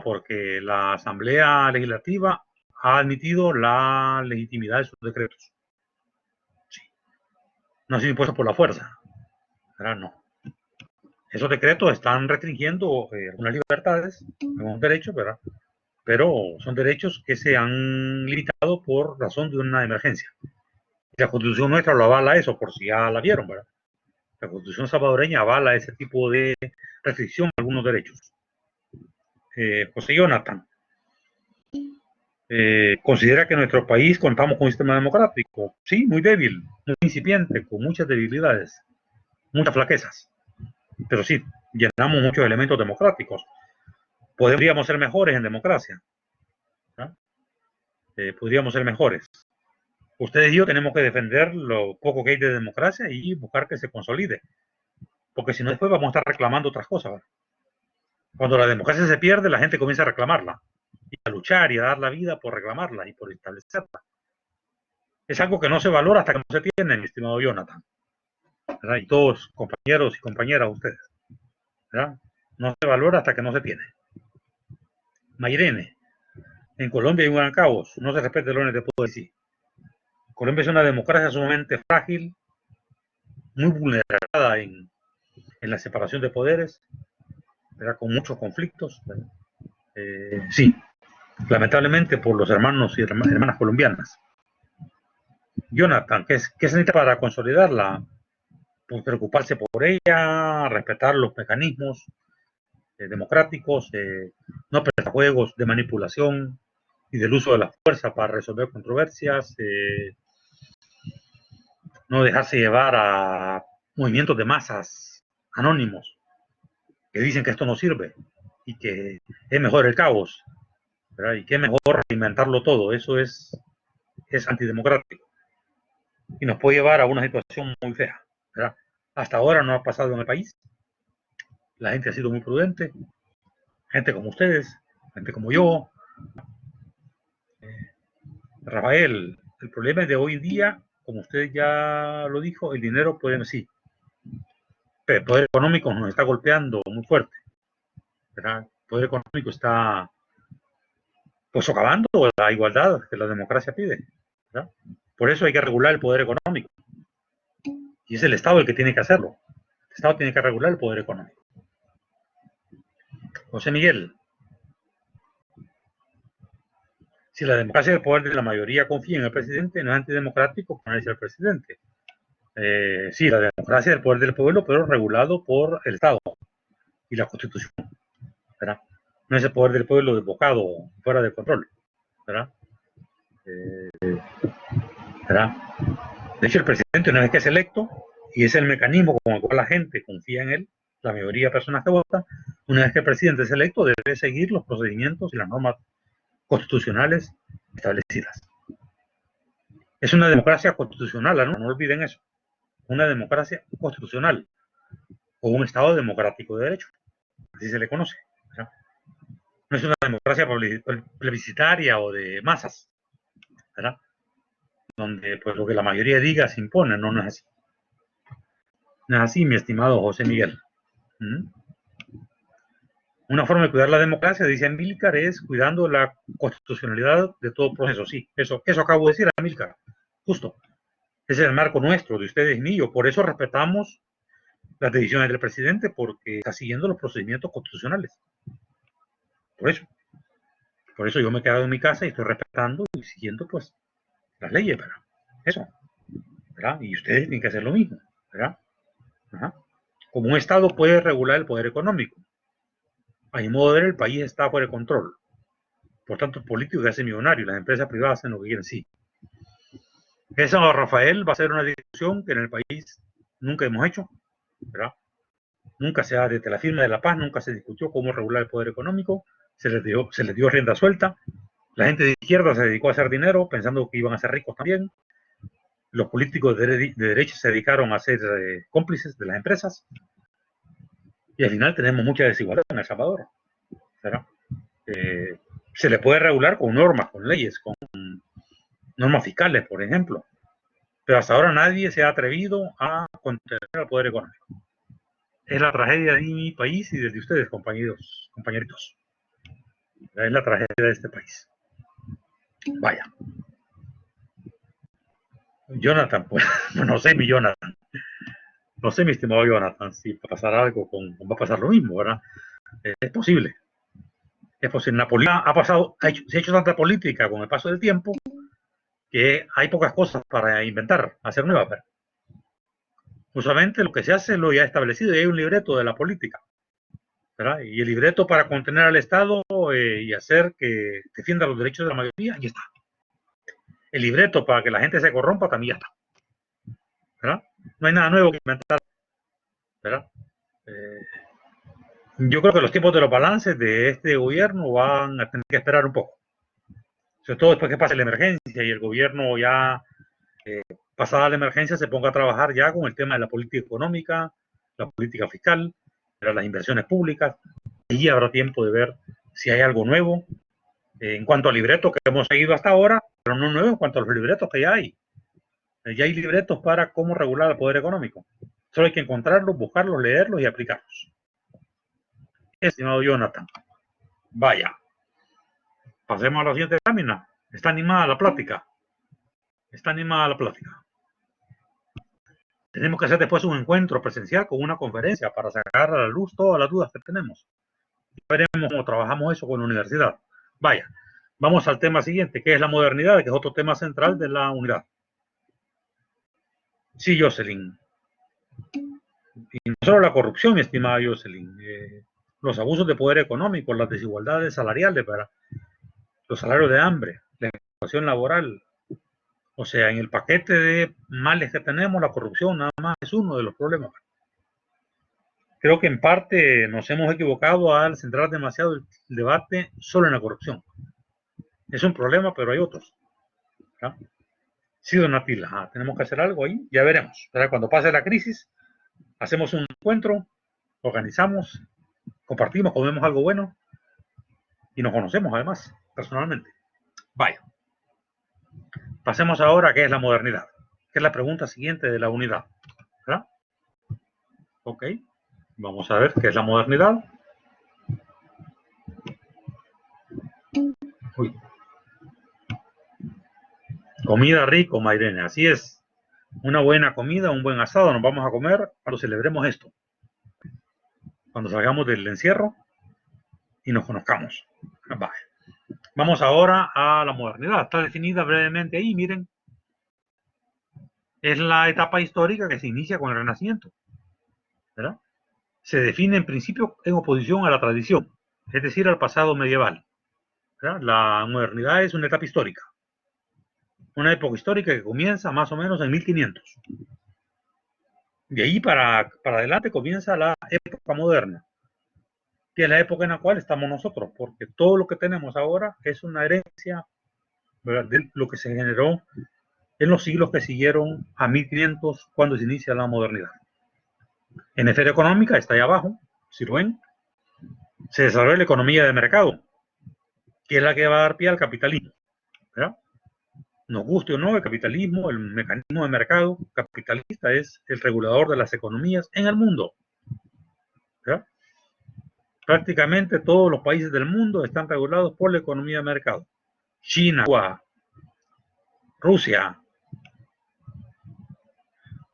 [SPEAKER 1] porque la Asamblea Legislativa ha admitido la legitimidad de sus decretos. Sí. No ha sido impuesto por la fuerza. ¿Verdad? No. Esos decretos están restringiendo algunas libertades, algunos derechos, ¿verdad? Pero son derechos que se han limitado por razón de una emergencia. Y la Constitución nuestra lo avala eso, por si ya la vieron, ¿verdad? La Constitución salvadoreña avala ese tipo de restricción a algunos derechos. José Jonathan, ¿considera que en nuestro país contamos con un sistema democrático? Sí, muy débil, muy incipiente, con muchas debilidades, muchas flaquezas. Pero sí, llenamos muchos elementos democráticos. Podríamos ser mejores en democracia. Podríamos ser mejores. Ustedes y yo tenemos que defender lo poco que hay de democracia y buscar que se consolide. Porque si no, después vamos a estar reclamando otras cosas, ¿verdad? Cuando la democracia se pierde, la gente comienza a reclamarla. Y a luchar y a dar la vida por reclamarla y por establecerla. Es algo que no se valora hasta que no se tiene, mi estimado Jonathan, ¿verdad? Y todos, compañeros y compañeras, ustedes, ¿verdad? No se valora hasta que no se tiene. Mayrene, en Colombia hay un gran caos, no se respeta el orden de poder, sí. Colombia es una democracia sumamente frágil, muy vulnerada en la separación de poderes, ¿verdad? Con muchos conflictos, sí, lamentablemente por los hermanos y hermanas colombianas. Jonathan, ¿qué se necesita para consolidarla? Pues preocuparse por ella, respetar los mecanismos democráticos, no prestar juegos de manipulación y del uso de la fuerza para resolver controversias, no dejarse llevar a movimientos de masas anónimos que dicen que esto no sirve y que es mejor el caos, ¿verdad? Y que es mejor reinventarlo todo. Eso es antidemocrático y nos puede llevar a una situación muy fea, ¿verdad? Hasta ahora no ha pasado en el país. La gente ha sido muy prudente, gente como ustedes, gente como yo. Rafael, el problema es de hoy en día, como usted ya lo dijo, el dinero puede, sí, pero el poder económico nos está golpeando muy fuerte, ¿verdad? El poder económico está pues socavando la igualdad que la democracia pide, ¿verdad? Por eso hay que regular el poder económico. Y es el Estado el que tiene que hacerlo. El Estado tiene que regular el poder económico. José Miguel, si la democracia del poder de la mayoría confía en el presidente, no es antidemocrático ponerse al presidente. Sí, la democracia del poder del pueblo, pero regulado por el Estado y la Constitución, ¿verdad? No es el poder del pueblo desbocado, fuera de control, ¿verdad? ¿Verdad? De hecho, el presidente, una vez que es electo, y es el mecanismo con el cual la gente confía en él, la mayoría de personas que votan, una vez que el presidente es electo, debe seguir los procedimientos y las normas constitucionales establecidas. Es una democracia constitucional, no olviden eso. Una democracia constitucional o un Estado democrático de derecho, así se le conoce, ¿verdad? No es una democracia plebiscitaria o de masas, ¿verdad? Donde pues lo que la mayoría diga se impone, no, no es así. No es así, mi estimado José Miguel. ¿Mm? Una forma de cuidar la democracia, dice Amílcar, es cuidando la constitucionalidad de todo proceso. Sí, eso acabo de decir, Amílcar. Justo. Ese es el marco nuestro, de ustedes y mío. Por eso respetamos las decisiones del presidente, porque está siguiendo los procedimientos constitucionales. Por eso. Por eso yo me he quedado en mi casa y estoy respetando y siguiendo, pues, las leyes, ¿verdad? Eso, ¿verdad? Y ustedes tienen que hacer lo mismo, ¿verdad? Ajá. Como un Estado puede regular el poder económico, a mi modo de ver, el país está fuera de control. Por tanto, el político se hace millonario, las empresas privadas hacen lo que quieren, sí. Eso, Rafael, va a ser una discusión que en el país nunca hemos hecho, ¿verdad? Nunca desde la firma de la paz, nunca se discutió cómo regular el poder económico, se les dio rienda suelta. La gente de izquierda se dedicó a hacer dinero pensando que iban a ser ricos también. Los políticos de derecha se dedicaron a ser cómplices de las empresas. Y al final tenemos mucha desigualdad en El Salvador, ¿verdad? Se le puede regular con normas, con leyes, con normas fiscales, por ejemplo. Pero hasta ahora nadie se ha atrevido a contener el poder económico. Es la tragedia de mi país y de ustedes, compañeritos. Es la tragedia de este país. Vaya. Jonathan, pues, no sé, mi Jonathan. No sé, mi estimado Jonathan, si va a pasar algo va a pasar lo mismo, ¿verdad? Es posible. Es posible. Napoleón se ha hecho tanta política con el paso del tiempo que hay pocas cosas para inventar, hacer nuevas. ¿Verdad? Usualmente lo que se hace es lo ya establecido y hay un libreto de la política, ¿verdad? Y el libreto para contener al Estado y hacer que defienda los derechos de la mayoría, ya está. El libreto para que la gente se corrompa también ya está, ¿verdad? No hay nada nuevo que inventar, ¿verdad? Yo creo que los tiempos de los balances de este gobierno van a tener que esperar un poco, sobre todo después que pase la emergencia y el gobierno ya pasada la emergencia se ponga a trabajar ya con el tema de la política económica, la política fiscal, las inversiones públicas. Allí habrá tiempo de ver si hay algo nuevo en cuanto al libreto que hemos seguido hasta ahora, pero no nuevo en cuanto a los libretos que ya hay. Ya hay libretos para cómo regular el poder económico. Solo hay que encontrarlos, buscarlos, leerlos y aplicarlos. Estimado Jonathan, vaya. Pasemos a la siguiente lámina. Está animada la plática. Está animada la plática. Tenemos que hacer después un encuentro presencial con una conferencia para sacar a la luz todas las dudas que tenemos. veremos cómo trabajamos eso con la universidad. Vaya, vamos al tema siguiente, que es la modernidad, que es otro tema central de la unidad. Sí, Jocelyn. Y no solo la corrupción, mi estimada Jocelyn, los abusos de poder económico, las desigualdades salariales, los salarios de hambre, la explotación laboral. O sea, en el paquete de males que tenemos, la corrupción nada más es uno de los problemas. Creo que en parte nos hemos equivocado al centrar demasiado el debate solo en la corrupción. Es un problema, pero hay otros. ¿Verdad? Sí, don Atila, tenemos que hacer algo ahí, ya veremos. ¿Verdad? Cuando pase la crisis, hacemos un encuentro, organizamos, compartimos, comemos algo bueno y nos conocemos además, personalmente. Vaya. Pasemos ahora a qué es la modernidad, que es la pregunta siguiente de la unidad. ¿Verdad? Ok, vamos a ver qué es la modernidad. Uy. Comida rico, Mairene, así es. Una buena comida, un buen asado, nos vamos a comer cuando celebremos esto. Cuando salgamos del encierro y nos conozcamos. Vale. Vamos ahora a la modernidad. Está definida brevemente ahí, miren. Es la etapa histórica que se inicia con el Renacimiento. ¿Verdad? Se define en principio en oposición a la tradición, es decir, al pasado medieval. ¿Verdad? La modernidad es una etapa histórica. Una época histórica que comienza más o menos en 1500. De ahí para adelante comienza la época moderna, que es la época en la cual estamos nosotros, porque todo lo que tenemos ahora es una herencia, ¿verdad?, de lo que se generó en los siglos que siguieron a 1500, cuando se inicia la modernidad. En esfera económica está ahí abajo, si lo ven, se desarrolla la economía de mercado, que es la que va a dar pie al capitalismo. ¿Verdad? Nos guste o no, el capitalismo, el mecanismo de mercado capitalista es el regulador de las economías en el mundo. ¿Verdad? Prácticamente todos los países del mundo están regulados por la economía de mercado. China, Cuba, Rusia.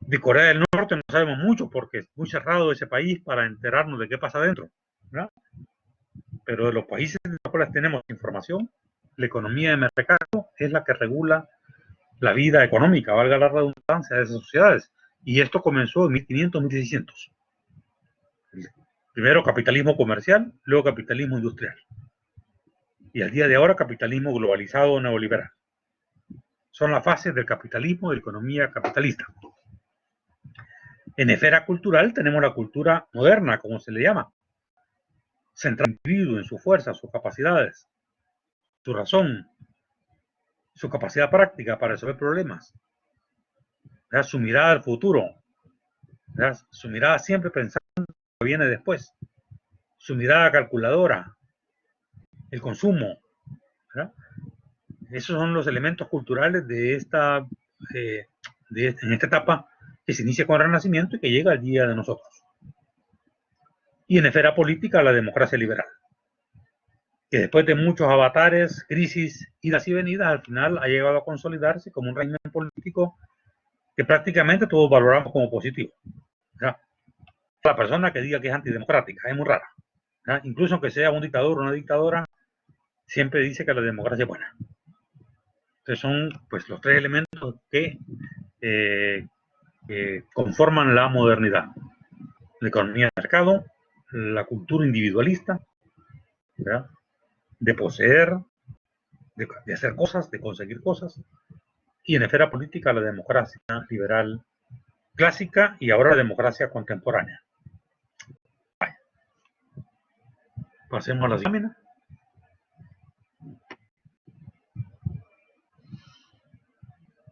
[SPEAKER 1] De Corea del Norte no sabemos mucho porque es muy cerrado ese país para enterarnos de qué pasa adentro. ¿Verdad? Pero de los países en los cuales tenemos información, la economía de mercado es la que regula la vida económica, valga la redundancia, de esas sociedades. Y esto comenzó en 1500, 1600. Primero capitalismo comercial, luego capitalismo industrial. Y al día de ahora capitalismo globalizado neoliberal. Son las fases del capitalismo y de la economía capitalista. En esfera cultural tenemos la cultura moderna, como se le llama. Centrada en el individuo, en su fuerza, sus capacidades, su razón, su capacidad práctica para resolver problemas, ¿verdad?, su mirada al futuro, ¿verdad?, su mirada siempre pensando en lo que viene después, su mirada calculadora, el consumo, ¿verdad? Esos son los elementos culturales de esta, en esta etapa que se inicia con el Renacimiento y que llega al día de nosotros. Y en esfera política, la democracia liberal, que después de muchos avatares, crisis, idas y venidas, al final ha llegado a consolidarse como un régimen político que prácticamente todos valoramos como positivo. ¿Verdad? La persona que diga que es antidemocrática es muy rara. ¿Verdad? Incluso aunque sea un dictador o una dictadora, siempre dice que la democracia es buena. Entonces son pues los tres elementos que conforman la modernidad: la economía de mercado, la cultura individualista, ¿verdad?, de poseer, de hacer cosas, de conseguir cosas, y en esfera política la democracia liberal clásica y ahora la democracia contemporánea. Pasemos a la lámina.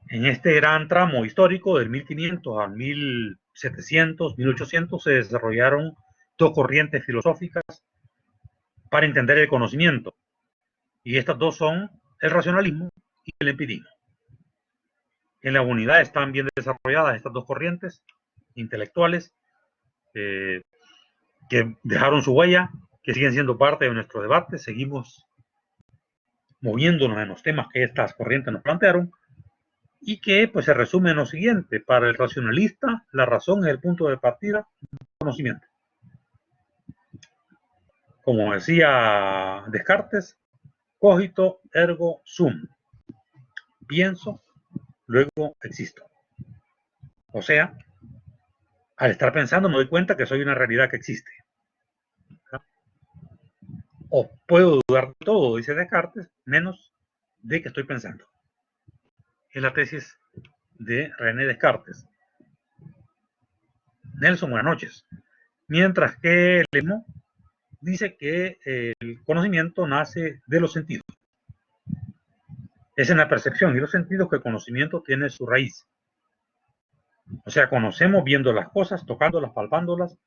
[SPEAKER 1] En este gran tramo histórico del 1500 al 1700, 1800 se desarrollaron dos corrientes filosóficas para entender el conocimiento. Y estas dos son el racionalismo y el empirismo. En la unidad están bien desarrolladas estas dos corrientes intelectuales que dejaron su huella, que siguen siendo parte de nuestro debate. Seguimos moviéndonos en los temas que estas corrientes nos plantearon y que pues se resume en lo siguiente: para el racionalista, la razón es el punto de partida del conocimiento. como decía Descartes, cogito ergo sum. Pienso, luego existo. O sea, al estar pensando me doy cuenta que soy una realidad que existe. O puedo dudar de todo, dice Descartes, menos de que estoy pensando. Es la tesis de René Descartes. Nelson, buenas noches. Mientras que Lemo dice que el conocimiento nace de los sentidos. Es en la percepción y los sentidos que el conocimiento tiene su raíz. O sea, conocemos viendo las cosas, tocándolas, palpándolas,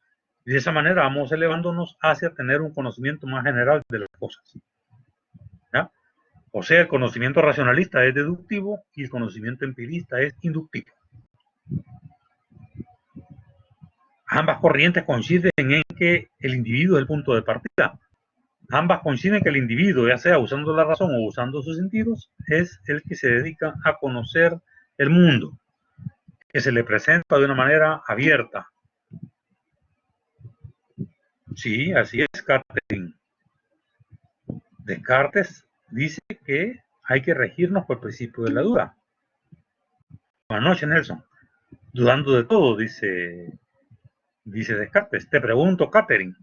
[SPEAKER 1] y de esa manera vamos elevándonos hacia tener un conocimiento más general de las cosas. ¿Ya? O sea, el conocimiento racionalista es deductivo y el conocimiento empirista es inductivo. Ambas corrientes coinciden en que el individuo es el punto de partida. Ambas coinciden que el individuo, ya sea usando la razón o usando sus sentidos, es el que se dedica a conocer el mundo, que se le presenta de una manera abierta. Sí, así es, Catherine. Descartes dice que hay que regirnos por el principio de la duda. Buenas noches, Nelson. Dudando de todo, dice Descartes. Te pregunto, Catherine,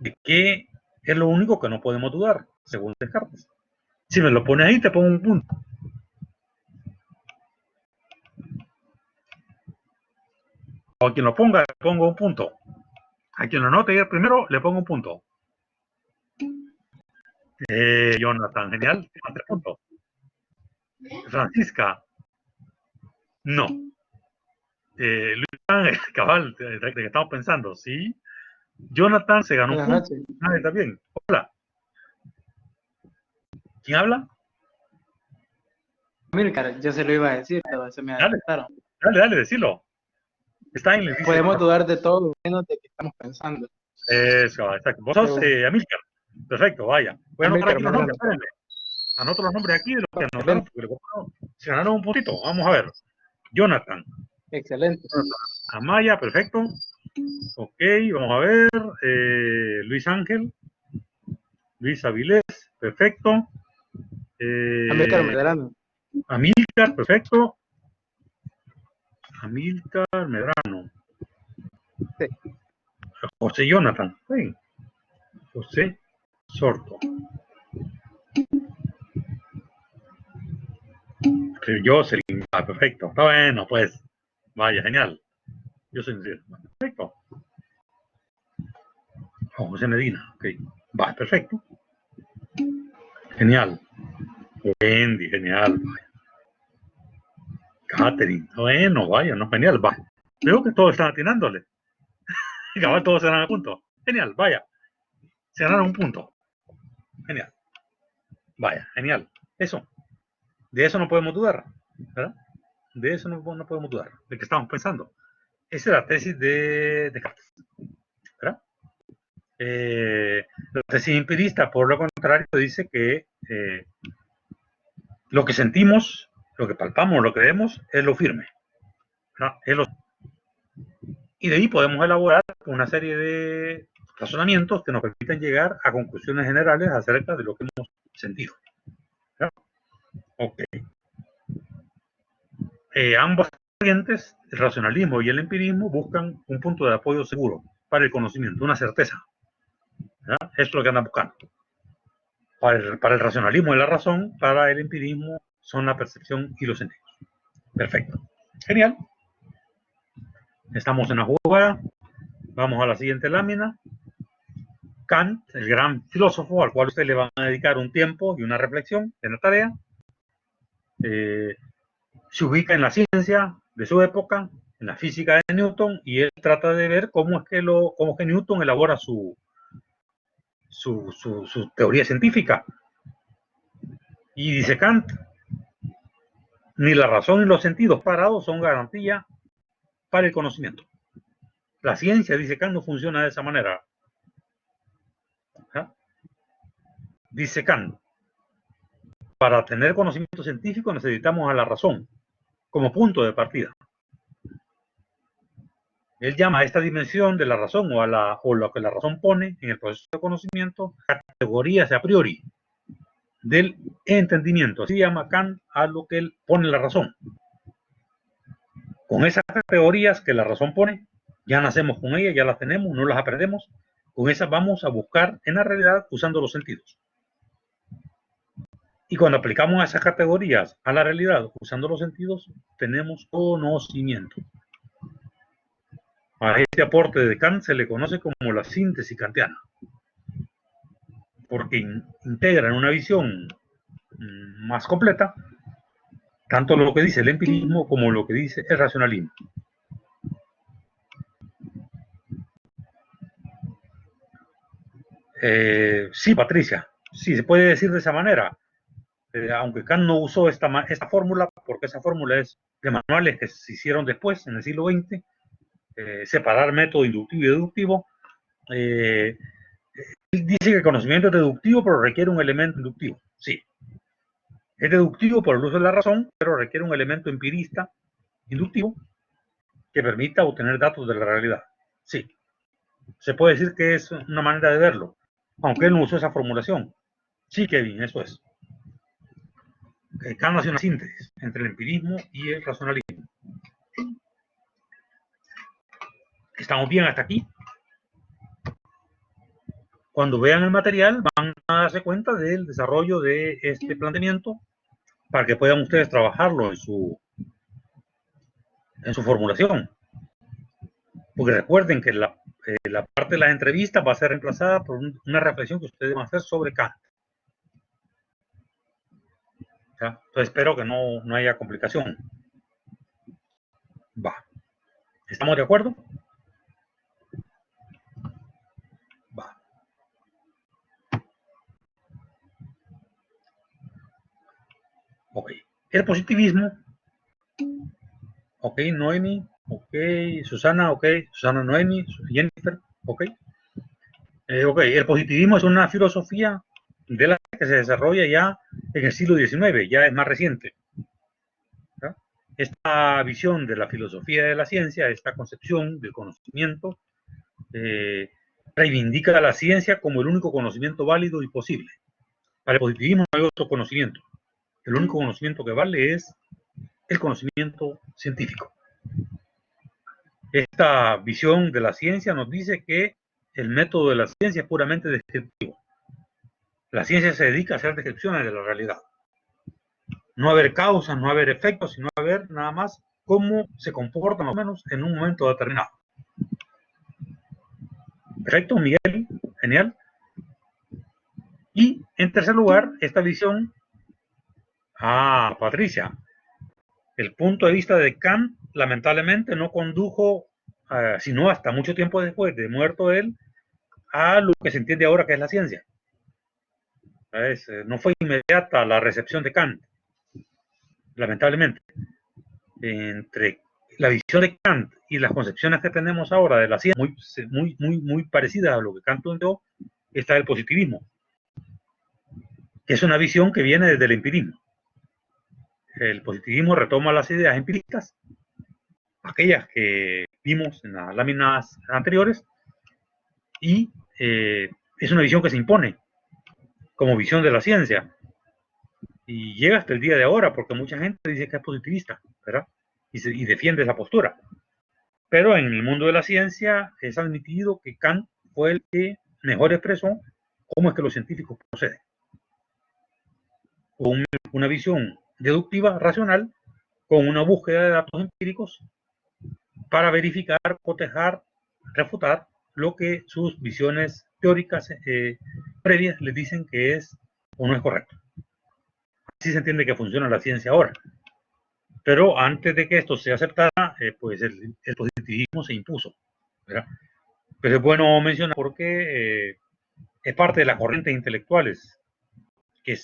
[SPEAKER 1] ¿de qué es lo único que no podemos dudar, según Descartes? Si me lo pones ahí, te pongo un punto. O a quien lo ponga, le pongo un punto. A quien lo note primero, le pongo un punto. Jonathan, genial. 3 puntos. Francisca, no. Luis, cabal, de que estamos pensando, sí. Jonathan se ganó un punto. Está bien. Hola. ¿Quién habla?
[SPEAKER 3] Amílcar, yo se lo iba a decir, pero se me adelantaron.
[SPEAKER 1] Dale, decilo. Está en el dice,
[SPEAKER 3] podemos dudar de todo, menos de que estamos pensando.
[SPEAKER 1] Eso, exacto. Vos sos Amílcar. Perfecto, vaya. Voy a anotar aquí los nombres, espérenme. Anoto los nombres aquí de los que anotaron, se ganaron un puntito. Vamos a ver. Jonathan.
[SPEAKER 3] Excelente.
[SPEAKER 1] Amaya, perfecto. Ok, vamos a ver. Luis Ángel. Luis Avilés, perfecto.
[SPEAKER 3] Amílcar Medrano.
[SPEAKER 1] Amílcar, perfecto. Amílcar Medrano.
[SPEAKER 3] Sí.
[SPEAKER 1] José Jonathan. Sí. José Sorto. Jocelyn, perfecto. Está bueno, pues. Vaya, genial. Yo soy perfecto. José Medina, ok. Va, perfecto. Genial. Wendy, genial. Catherine, bueno, vaya, no, genial, va. Veo que todos están atinándole. Cabal, todos se ganan a punto. Genial, vaya. Se ganaron un punto. Genial. Vaya, genial. Eso. De eso no podemos dudar. ¿Verdad? De eso no podemos dudar. De que estamos pensando. Esa es la tesis de Descartes. ¿Verdad? La tesis empirista, por lo contrario, dice que lo que sentimos, lo que palpamos, lo que vemos, es lo firme. Y de ahí podemos elaborar una serie de razonamientos que nos permiten llegar a conclusiones generales acerca de lo que hemos sentido. ¿Ya? Ok. Ambas corrientes, el racionalismo y el empirismo, buscan un punto de apoyo seguro para el conocimiento, una certeza. ¿Ya? Esto es lo que andan buscando. Para el racionalismo y la razón, para el empirismo son la percepción y los sentidos. Perfecto. Genial. Estamos en la jugada. Vamos a la siguiente lámina. Kant, el gran filósofo al cual ustedes le van a dedicar un tiempo y una reflexión en la tarea, se ubica en la ciencia de su época, en la física de Newton, y él trata de ver cómo es que Newton elabora su teoría científica. Y dice Kant, ni la razón ni los sentidos parados son garantía para el conocimiento. La ciencia, dice Kant, no funciona de esa manera. ¿Ah? Dice Kant, para tener conocimiento científico necesitamos a la razón como punto de partida. Él llama a esta dimensión de la razón o lo que la razón pone en el proceso de conocimiento categorías a priori del entendimiento. Así llama Kant a lo que él pone la razón. Con esas categorías que la razón pone, ya nacemos con ellas, ya las tenemos, no las aprendemos. Con esas vamos a buscar en la realidad usando los sentidos. Y cuando aplicamos esas categorías a la realidad usando los sentidos, tenemos conocimiento. A este aporte de Kant se le conoce como la síntesis kantiana, porque integra en una visión más completa tanto lo que dice el empirismo como lo que dice el racionalismo. Sí, Patricia, sí, se puede decir de esa manera, aunque Kant no usó esta fórmula, porque esa fórmula es de manuales que se hicieron después, en el siglo XX, separar método inductivo y deductivo. Él dice que el conocimiento es deductivo, pero requiere un elemento inductivo. Sí. Es deductivo por el uso de la razón, pero requiere un elemento empirista inductivo que permita obtener datos de la realidad. Sí. Se puede decir que es una manera de verlo, aunque él no usó esa formulación. Sí, Kevin, eso es. Kant hace una síntesis entre el empirismo y el racionalismo. ¿Estamos bien hasta aquí? Cuando vean el material van a darse cuenta del desarrollo de este planteamiento para que puedan ustedes trabajarlo en su formulación. Porque recuerden que la parte de las entrevistas va a ser reemplazada por una reflexión que ustedes van a hacer sobre Kant. ¿Ya? Entonces espero que no haya complicación. Va. ¿Estamos de acuerdo? Va. Ok. El positivismo. Ok, Noemi. Ok, Susana. Ok, Susana, Noemi, Jennifer. Ok. Ok, el positivismo es una filosofía de la que se desarrolla ya en el siglo XIX, ya es más reciente. ¿Ya? Esta visión de la filosofía de la ciencia, esta concepción del conocimiento, reivindica la ciencia como el único conocimiento válido y posible. Para el positivismo no hay otro conocimiento. El único conocimiento que vale es el conocimiento científico. Esta visión de la ciencia nos dice que el método de la ciencia es puramente descriptivo. La ciencia se dedica a hacer descripciones de la realidad. No a ver causas, no a ver efectos, sino a ver nada más cómo se comporta más o menos en un momento determinado. Perfecto, Miguel, genial. Y en tercer lugar, esta visión, Patricia, el punto de vista de Kant lamentablemente no condujo, sino hasta mucho tiempo después de muerto él, a lo que se entiende ahora que es la ciencia. No fue inmediata la recepción de Kant, lamentablemente. Entre la visión de Kant y las concepciones que tenemos ahora de la ciencia, muy parecidas a lo que Kant planteó, está el positivismo, que es una visión que viene desde el empirismo. El positivismo retoma las ideas empiristas, aquellas que vimos en las láminas anteriores, y es una visión que se impone como visión de la ciencia. Y llega hasta el día de ahora, porque mucha gente dice que es positivista, ¿verdad? Y defiende esa postura. Pero en el mundo de la ciencia es admitido que Kant fue el que mejor expresó cómo es que los científicos proceden. Con una visión deductiva, racional, con una búsqueda de datos empíricos para verificar, cotejar, refutar lo que sus visiones teóricas previas les dicen que es o no es correcto. Así se entiende que funciona la ciencia ahora. Pero antes de que esto se aceptara, pues el positivismo se impuso, ¿verdad? Pero es bueno mencionar porque es parte de las corrientes intelectuales que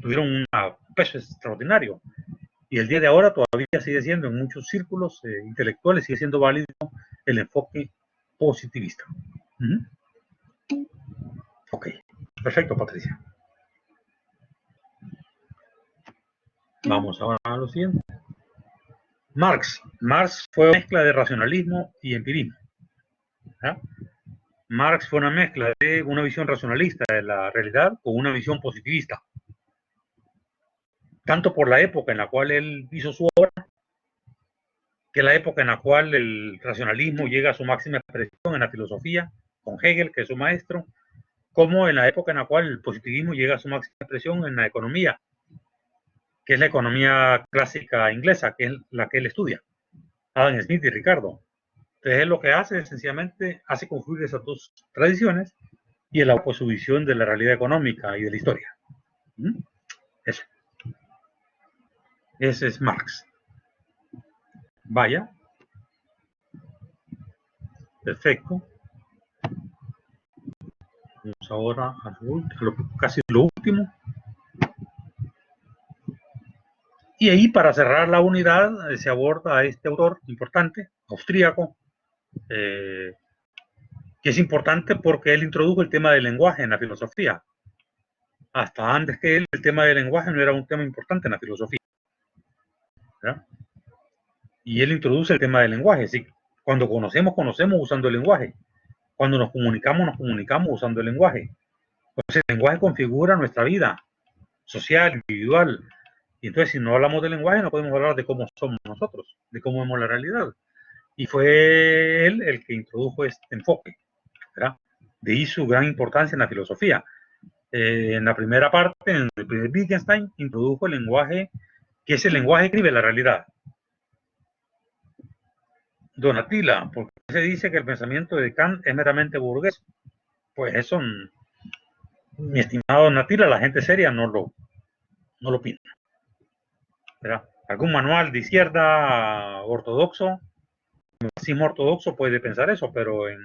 [SPEAKER 1] tuvieron un peso extraordinario. Y el día de ahora todavía sigue siendo, en muchos círculos intelectuales, sigue siendo válido el enfoque positivista. Ok, perfecto, Patricia. Vamos ahora a lo siguiente. Marx fue una mezcla de racionalismo y empirismo. ¿Ya? Marx fue una mezcla de una visión racionalista de la realidad con una visión positivista. Tanto por la época en la cual él hizo su obra, que es la época en la cual el racionalismo llega a su máxima expresión en la filosofía, con Hegel, que es su maestro, como en la época en la cual el positivismo llega a su máxima expresión en la economía, que es la economía clásica inglesa, que es la que él estudia, Adam Smith y Ricardo. Entonces él lo que hace es sencillamente hace confluir esas dos tradiciones y elabora pues, su visión de la realidad económica y de la historia. Eso. Ese es Marx. Vaya. Perfecto. Vamos ahora a casi lo último. Y ahí, para cerrar la unidad, se aborda a este autor importante, austríaco, que es importante porque él introdujo el tema del lenguaje en la filosofía. Hasta antes que él, el tema del lenguaje no era un tema importante en la filosofía. ¿Verdad? Y él introduce el tema del lenguaje. ¿Sí? Cuando conocemos usando el lenguaje. Cuando nos comunicamos usando el lenguaje. Entonces, el lenguaje configura nuestra vida social, individual. Y entonces, si no hablamos del lenguaje, no podemos hablar de cómo somos nosotros, de cómo vemos la realidad. Y fue él el que introdujo este enfoque, ¿verdad? De ahí su gran importancia en la filosofía. En la primera parte, en el primer Wittgenstein, introdujo el lenguaje, que es el lenguaje que escribe la realidad. Don Attila, porque se dice que el pensamiento de Kant es meramente burgués. Pues eso, mi estimado Don Attila, la gente seria no lo opina. ¿Verdad? Algún manual de izquierda ortodoxo, el marxismo ortodoxo puede pensar eso, pero en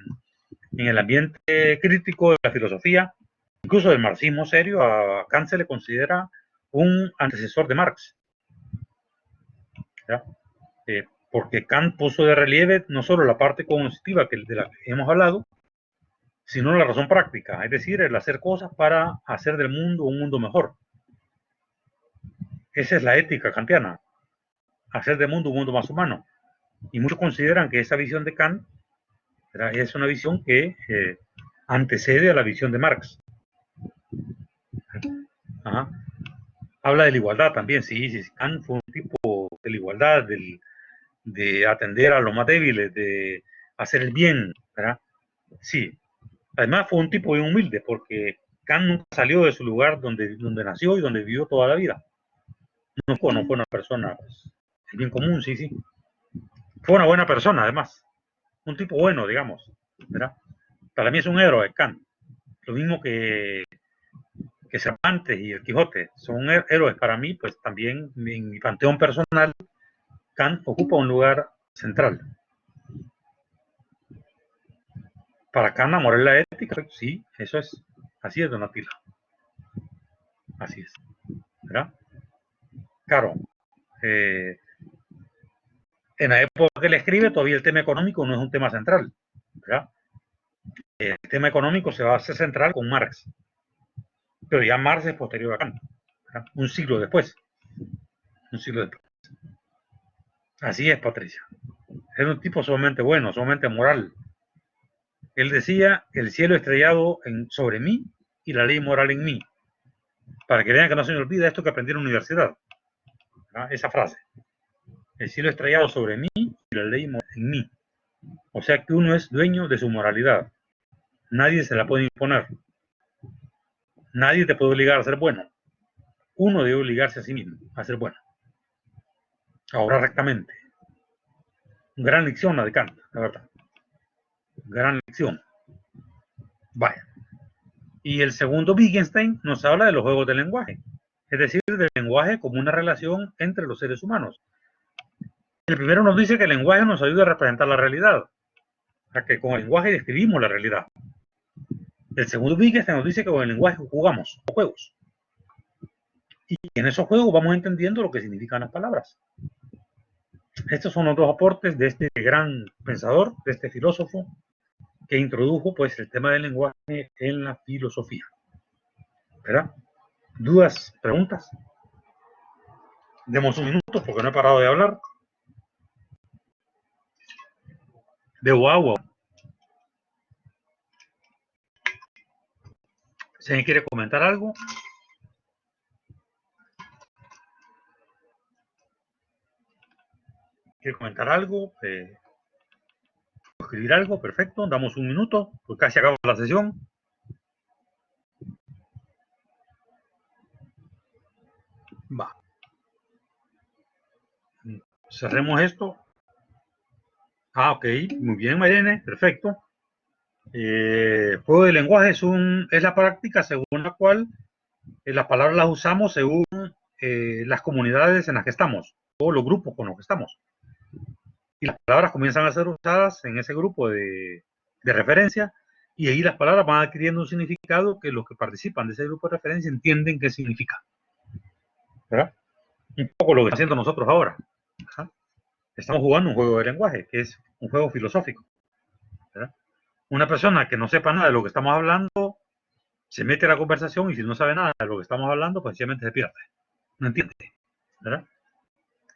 [SPEAKER 1] el ambiente crítico de la filosofía, incluso del marxismo serio, a Kant se le considera un antecesor de Marx. Porque Kant puso de relieve no solo la parte cognitiva de la que hemos hablado, sino la razón práctica, es decir, el hacer cosas para hacer del mundo un mundo mejor. Esa es la ética kantiana, hacer del mundo un mundo más humano. Y muchos consideran que esa visión de Kant es una visión que antecede a la visión de Marx. Ajá. Habla de la igualdad también, sí, Kant fue un tipo de la igualdad, de atender a los más débiles, de hacer el bien, ¿verdad? Sí. Además fue un tipo muy humilde, porque Kant nunca salió de su lugar donde nació y donde vivió toda la vida. No fue una persona pues, bien común, sí. Fue una buena persona, además. Un tipo bueno, digamos, ¿verdad? Para mí es un héroe, Kant. Lo mismo que Cervantes y el Quijote. Son héroes para mí, pues también en mi panteón personal, Kant ocupa un lugar central. Para Kant, la moral y la ética, sí, eso es. Así es, Don Attila. Así es. ¿Verdad? Claro. En la época que él escribe, todavía el tema económico no es un tema central. ¿Verdad? El tema económico se va a hacer central con Marx. Pero ya Marx es posterior a Kant. ¿Verdad? Un siglo después. Así es, Patricia. Era un tipo sumamente bueno, sumamente moral. Él decía, el cielo estrellado sobre mí y la ley moral en mí. Para que vean que no se me olvida esto que aprendí en la universidad. ¿Verdad? Esa frase. El cielo estrellado sobre mí y la ley moral en mí. O sea que uno es dueño de su moralidad. Nadie se la puede imponer. Nadie te puede obligar a ser bueno. Uno debe obligarse a sí mismo a ser bueno. A obrar rectamente. Gran lección la de Kant, la verdad. Gran lección. Vaya. Y el segundo Wittgenstein nos habla de los juegos del lenguaje. Es decir, del lenguaje como una relación entre los seres humanos. El primero nos dice que el lenguaje nos ayuda a representar la realidad. O sea, que con el lenguaje describimos la realidad. El segundo Wittgenstein nos dice que con el lenguaje jugamos juegos. Y en esos juegos vamos entendiendo lo que significan las palabras. Estos son los dos aportes de este gran pensador, de este filósofo, que introdujo pues el tema del lenguaje en la filosofía. ¿Verdad? ¿Dudas? ¿Preguntas? Demos un minuto porque no he parado de hablar. Veo agua. Si alguien quiere comentar algo. ¿Quiere comentar algo? Escribir algo, perfecto. Damos un minuto, pues casi acaba la sesión. Va. Cerremos esto. Ok, muy bien, Mayrene, perfecto. Juego de lenguaje es la práctica según la cual las palabras las usamos según las comunidades en las que estamos, o los grupos con los que estamos. Y las palabras comienzan a ser usadas en ese grupo de referencia, y ahí las palabras van adquiriendo un significado que los que participan de ese grupo de referencia entienden qué significa. ¿Verdad? Un poco lo que estamos haciendo nosotros ahora. ¿Verdad? Estamos jugando un juego de lenguaje, que es un juego filosófico. ¿Verdad? Una persona que no sepa nada de lo que estamos hablando se mete a la conversación, y si no sabe nada de lo que estamos hablando, pues sencillamente se pierde. No entiende. ¿Verdad?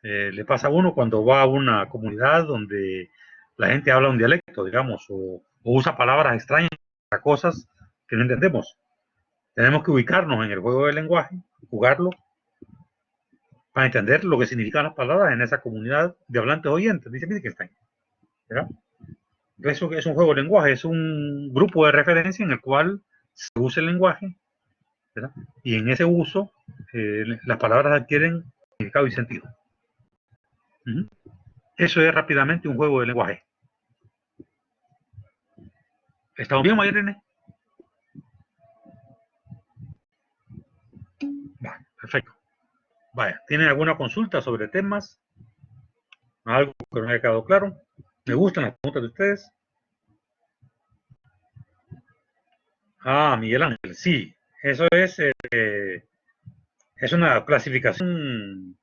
[SPEAKER 1] Le pasa a uno cuando va a una comunidad donde la gente habla un dialecto, digamos, o usa palabras extrañas para cosas que no entendemos. Tenemos que ubicarnos en el juego del lenguaje, jugarlo, para entender lo que significan las palabras en esa comunidad de hablantes oyentes, dice Wittgenstein. ¿Verdad? Eso es un juego de lenguaje, es un grupo de referencia en el cual se usa el lenguaje, ¿verdad? Y en ese uso las palabras adquieren significado y sentido. Eso es rápidamente un juego de lenguaje. ¿Estamos bien, Mayrene? Vale, perfecto. Vaya, ¿tienen alguna consulta sobre temas? ¿Algo que no haya quedado claro? Me gustan las preguntas de ustedes. Miguel Ángel, sí. Eso es una clasificación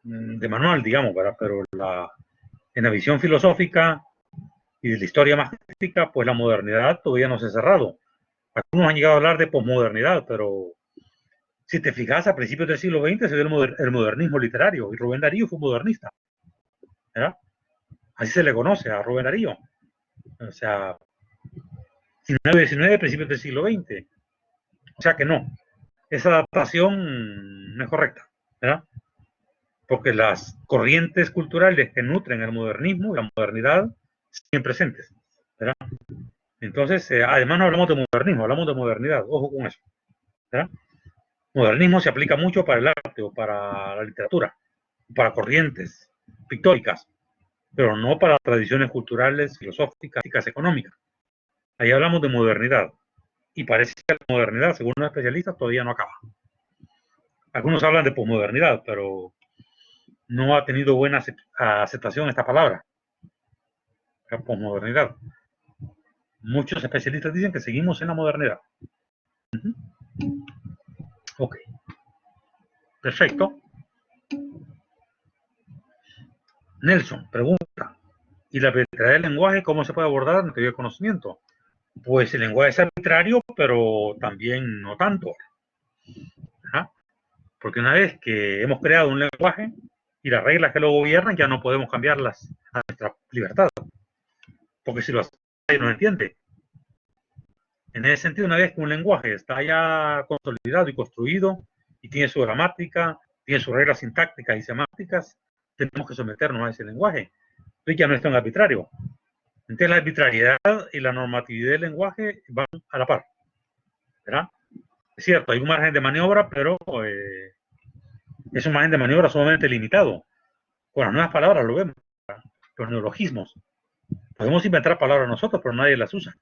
[SPEAKER 1] de manual, digamos, ¿verdad? Pero en la visión filosófica y de la historia más crítica, pues la modernidad todavía no se ha cerrado. Algunos han llegado a hablar de posmodernidad, pero si te fijas, a principios del siglo XX se dio el modernismo literario, y Rubén Darío fue un modernista. ¿Verdad? Así se le conoce a Rubén Darío. O sea, 19, principios del siglo XX. O sea que no, esa adaptación no es correcta, ¿verdad? Porque las corrientes culturales que nutren el modernismo y la modernidad siguen presentes, ¿verdad? Entonces, además no hablamos de modernismo, hablamos de modernidad, ojo con eso, ¿verdad? Modernismo se aplica mucho para el arte o para la literatura, para corrientes pictóricas, pero no para tradiciones culturales, filosóficas, económicas. Ahí hablamos de modernidad, y parece que la modernidad, según los especialistas, todavía no acaba. Algunos hablan de posmodernidad, pero no ha tenido buena aceptación esta palabra, la posmodernidad. Muchos especialistas dicen que seguimos en la modernidad. Ok, perfecto. Nelson pregunta, ¿y la arbitrariedad del lenguaje cómo se puede abordar en teoría del conocimiento? Pues el lenguaje es arbitrario, pero también no tanto. ¿Ah? Porque una vez que hemos creado un lenguaje y las reglas que lo gobiernan, ya no podemos cambiarlas a nuestra libertad. Porque si lo hacemos, nadie nos entiende. En ese sentido, una vez que un lenguaje está ya consolidado y construido y tiene su gramática, tiene sus reglas sintácticas y semánticas, tenemos que someternos a ese lenguaje. Entonces ya no es tan arbitrario. Entonces la arbitrariedad y la normatividad del lenguaje van a la par, ¿verdad? Es cierto, hay un margen de maniobra, pero es un margen de maniobra sumamente limitado. Con las nuevas palabras lo vemos, ¿verdad? Los neologismos. Podemos inventar palabras nosotros, pero nadie las usa.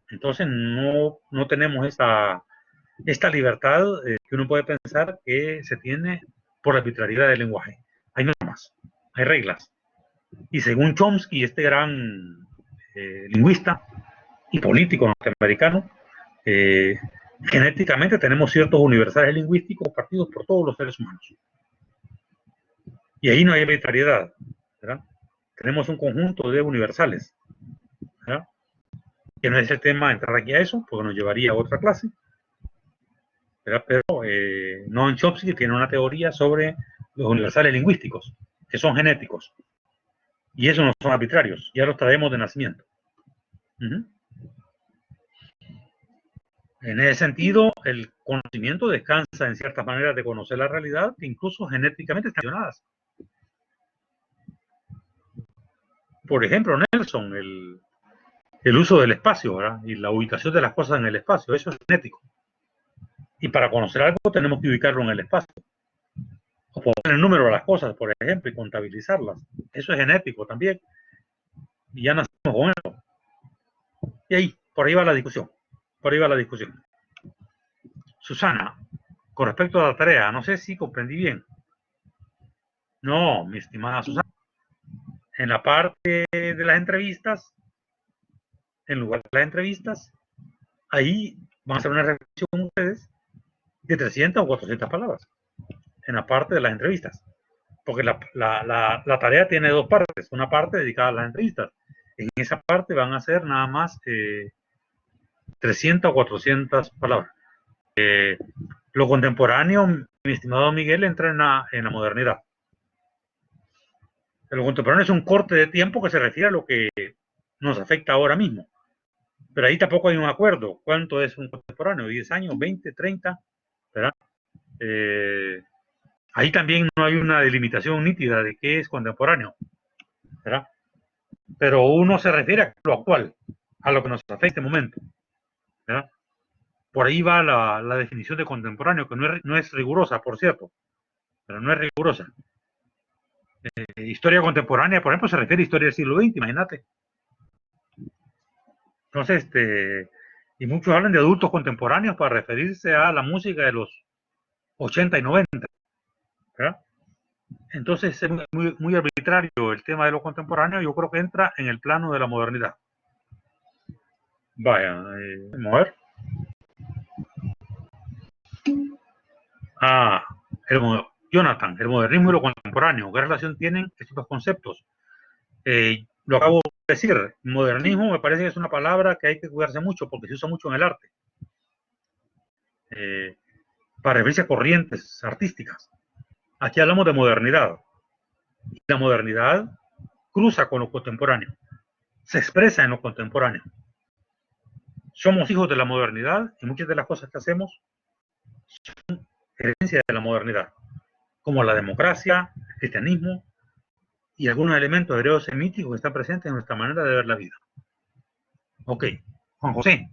[SPEAKER 1] Entonces no tenemos esta libertad que uno puede pensar que se tiene por la arbitrariedad del lenguaje. Hay normas, hay reglas. Y según Chomsky, este gran lingüista y político norteamericano, genéticamente tenemos ciertos universales lingüísticos compartidos por todos los seres humanos. Y ahí no hay arbitrariedad, ¿verdad? Tenemos un conjunto de universales, ¿verdad? Que no es el tema entrar aquí a eso, porque nos llevaría a otra clase. ¿Verdad? Pero Noam Chomsky tiene una teoría sobre los universales lingüísticos, que son genéticos. Y eso no son arbitrarios, ya los traemos de nacimiento. En ese sentido, el conocimiento descansa en ciertas maneras de conocer la realidad, incluso genéticamente estacionadas. Por ejemplo, Nelson, el uso del espacio, ¿verdad? Y la ubicación de las cosas en el espacio, eso es genético. Y para conocer algo tenemos que ubicarlo en el espacio. O poner el número a las cosas, por ejemplo, y contabilizarlas. Eso es genético también. Y ya nacimos con eso. Y ahí, por ahí va la discusión. Por ahí va la discusión. Susana, con respecto a la tarea, no sé si comprendí bien. No, mi estimada Susana. En la parte de las entrevistas, en lugar de las entrevistas, ahí van a hacer una reflexión ustedes de 300 o 400 palabras. En la parte de las entrevistas. Porque la tarea tiene dos partes. Una parte dedicada a las entrevistas. En esa parte van a ser nada más 300 o 400 palabras. Lo contemporáneo, mi estimado Miguel, entra en la modernidad. Lo contemporáneo es un corte de tiempo que se refiere a lo que nos afecta ahora mismo. Pero ahí tampoco hay un acuerdo. ¿Cuánto es un contemporáneo? ¿10 años? ¿20? ¿30? ¿Verdad? Ahí también no hay una delimitación nítida de qué es contemporáneo, ¿verdad? Pero uno se refiere a lo actual, a lo que nos afecta en este momento, ¿verdad? Por ahí va la definición de contemporáneo, que no es rigurosa, por cierto, pero no es rigurosa. Historia contemporánea, por ejemplo, se refiere a historia del siglo XX, imagínate. Entonces, y muchos hablan de adultos contemporáneos para referirse a la música de los 80 y 90, ¿verdad? Entonces es muy arbitrario el tema de lo contemporáneo. Yo creo que entra en el plano de la modernidad. Vaya, vamos a ver. Jonathan, el modernismo y lo contemporáneo, ¿qué relación tienen estos dos conceptos? Lo acabo de decir, modernismo me parece que es una palabra que hay que cuidarse mucho porque se usa mucho en el arte. Para referirse a corrientes artísticas. Aquí hablamos de modernidad. Y la modernidad cruza con lo contemporáneo. Se expresa en lo contemporáneo. Somos hijos de la modernidad y muchas de las cosas que hacemos son herencia de la modernidad, como la democracia, el cristianismo y algunos elementos hebreos semíticos que están presentes en nuestra manera de ver la vida. Ok, Juan José.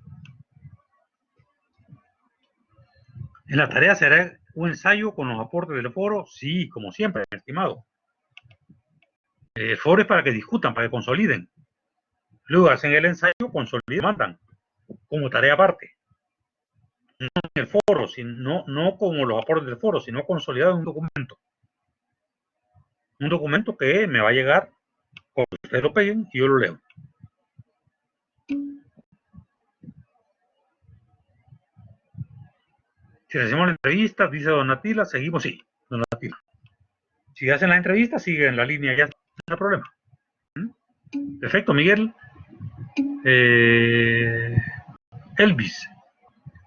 [SPEAKER 1] En la tarea será un ensayo con los aportes del foro, sí, como siempre, estimado. El foro es para que discutan, para que consoliden. Luego hacen el ensayo, consolidan, mandan, como tarea aparte. No en el foro, no como los aportes del foro, sino consolidado en un documento. Un documento que me va a llegar cuando ustedes lo peguen y yo lo leo. Si hacemos la entrevista, dice Donatila, seguimos, sí, Donatila. Si hacen la entrevista, siguen en la línea, ya no hay problema. Perfecto, Miguel. Elvis,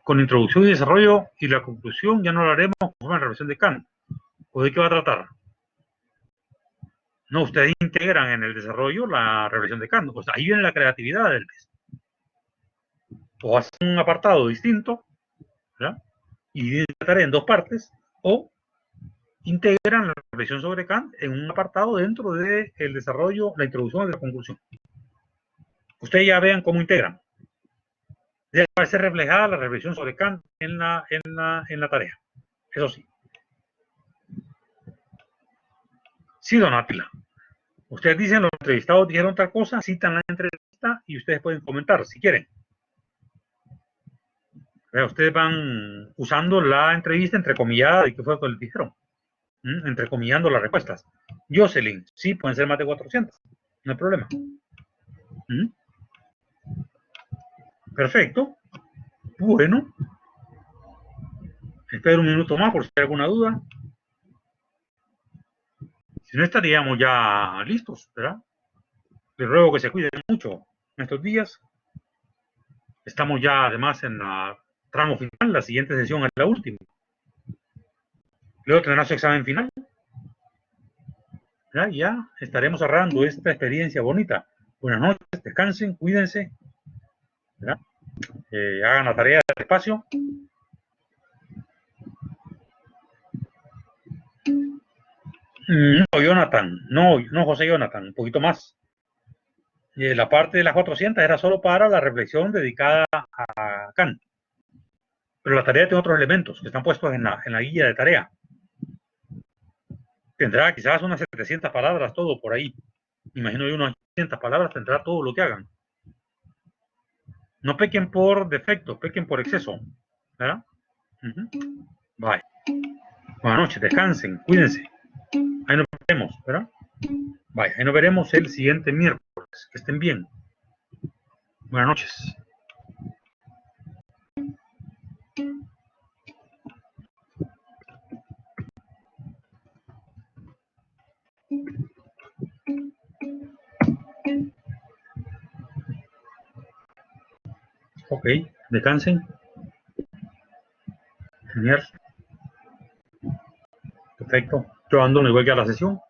[SPEAKER 1] con introducción y desarrollo y la conclusión ya no lo haremos con la revisión de Kant. ¿O de qué va a tratar? No, ustedes integran en el desarrollo la revisión de Kant. Pues ahí viene la creatividad de Elvis. O hacen un apartado distinto, ¿verdad? Y trataré en dos partes, o integran la reflexión sobre Kant en un apartado dentro del desarrollo, la introducción y la conclusión. Ustedes ya vean cómo integran. Debe ser reflejada la reflexión sobre Kant en la tarea. Eso sí. Sí, don Átila. Ustedes dicen, los entrevistados dijeron tal cosa, citan la entrevista y ustedes pueden comentar si quieren. Ustedes van usando la entrevista entrecomillada y qué fue lo que les dijeron. Entrecomillando las respuestas. Jocelyn, sí, pueden ser más de 400. No hay problema. Perfecto. Bueno. Espero un minuto más por si hay alguna duda. Si no, estaríamos ya listos, ¿verdad? Les ruego que se cuiden mucho en estos días. Estamos ya además en la tramo final. La siguiente sesión es la última. Luego tendrá su examen final. ¿verdad? Ya estaremos cerrando esta experiencia bonita. Buenas noches, descansen, cuídense, ¿verdad? Hagan la tarea despacio. No, Jonathan, no, José Jonathan, un poquito más. La parte de las 400 era solo para la reflexión dedicada a Kant. Pero la tarea tiene otros elementos que están puestos en la guía de tarea. Tendrá quizás unas 700 palabras, todo por ahí. Imagino yo unas 800 palabras tendrá todo lo que hagan. No pequen por defecto, pequen por exceso, ¿verdad? Bye. Buenas noches, descansen, cuídense. Ahí nos veremos, ¿verdad? Bye. Ahí nos veremos el siguiente miércoles. Que estén bien. Buenas noches. Ok, descansen. Genial. Perfecto. Yo abandono igual que a la sesión.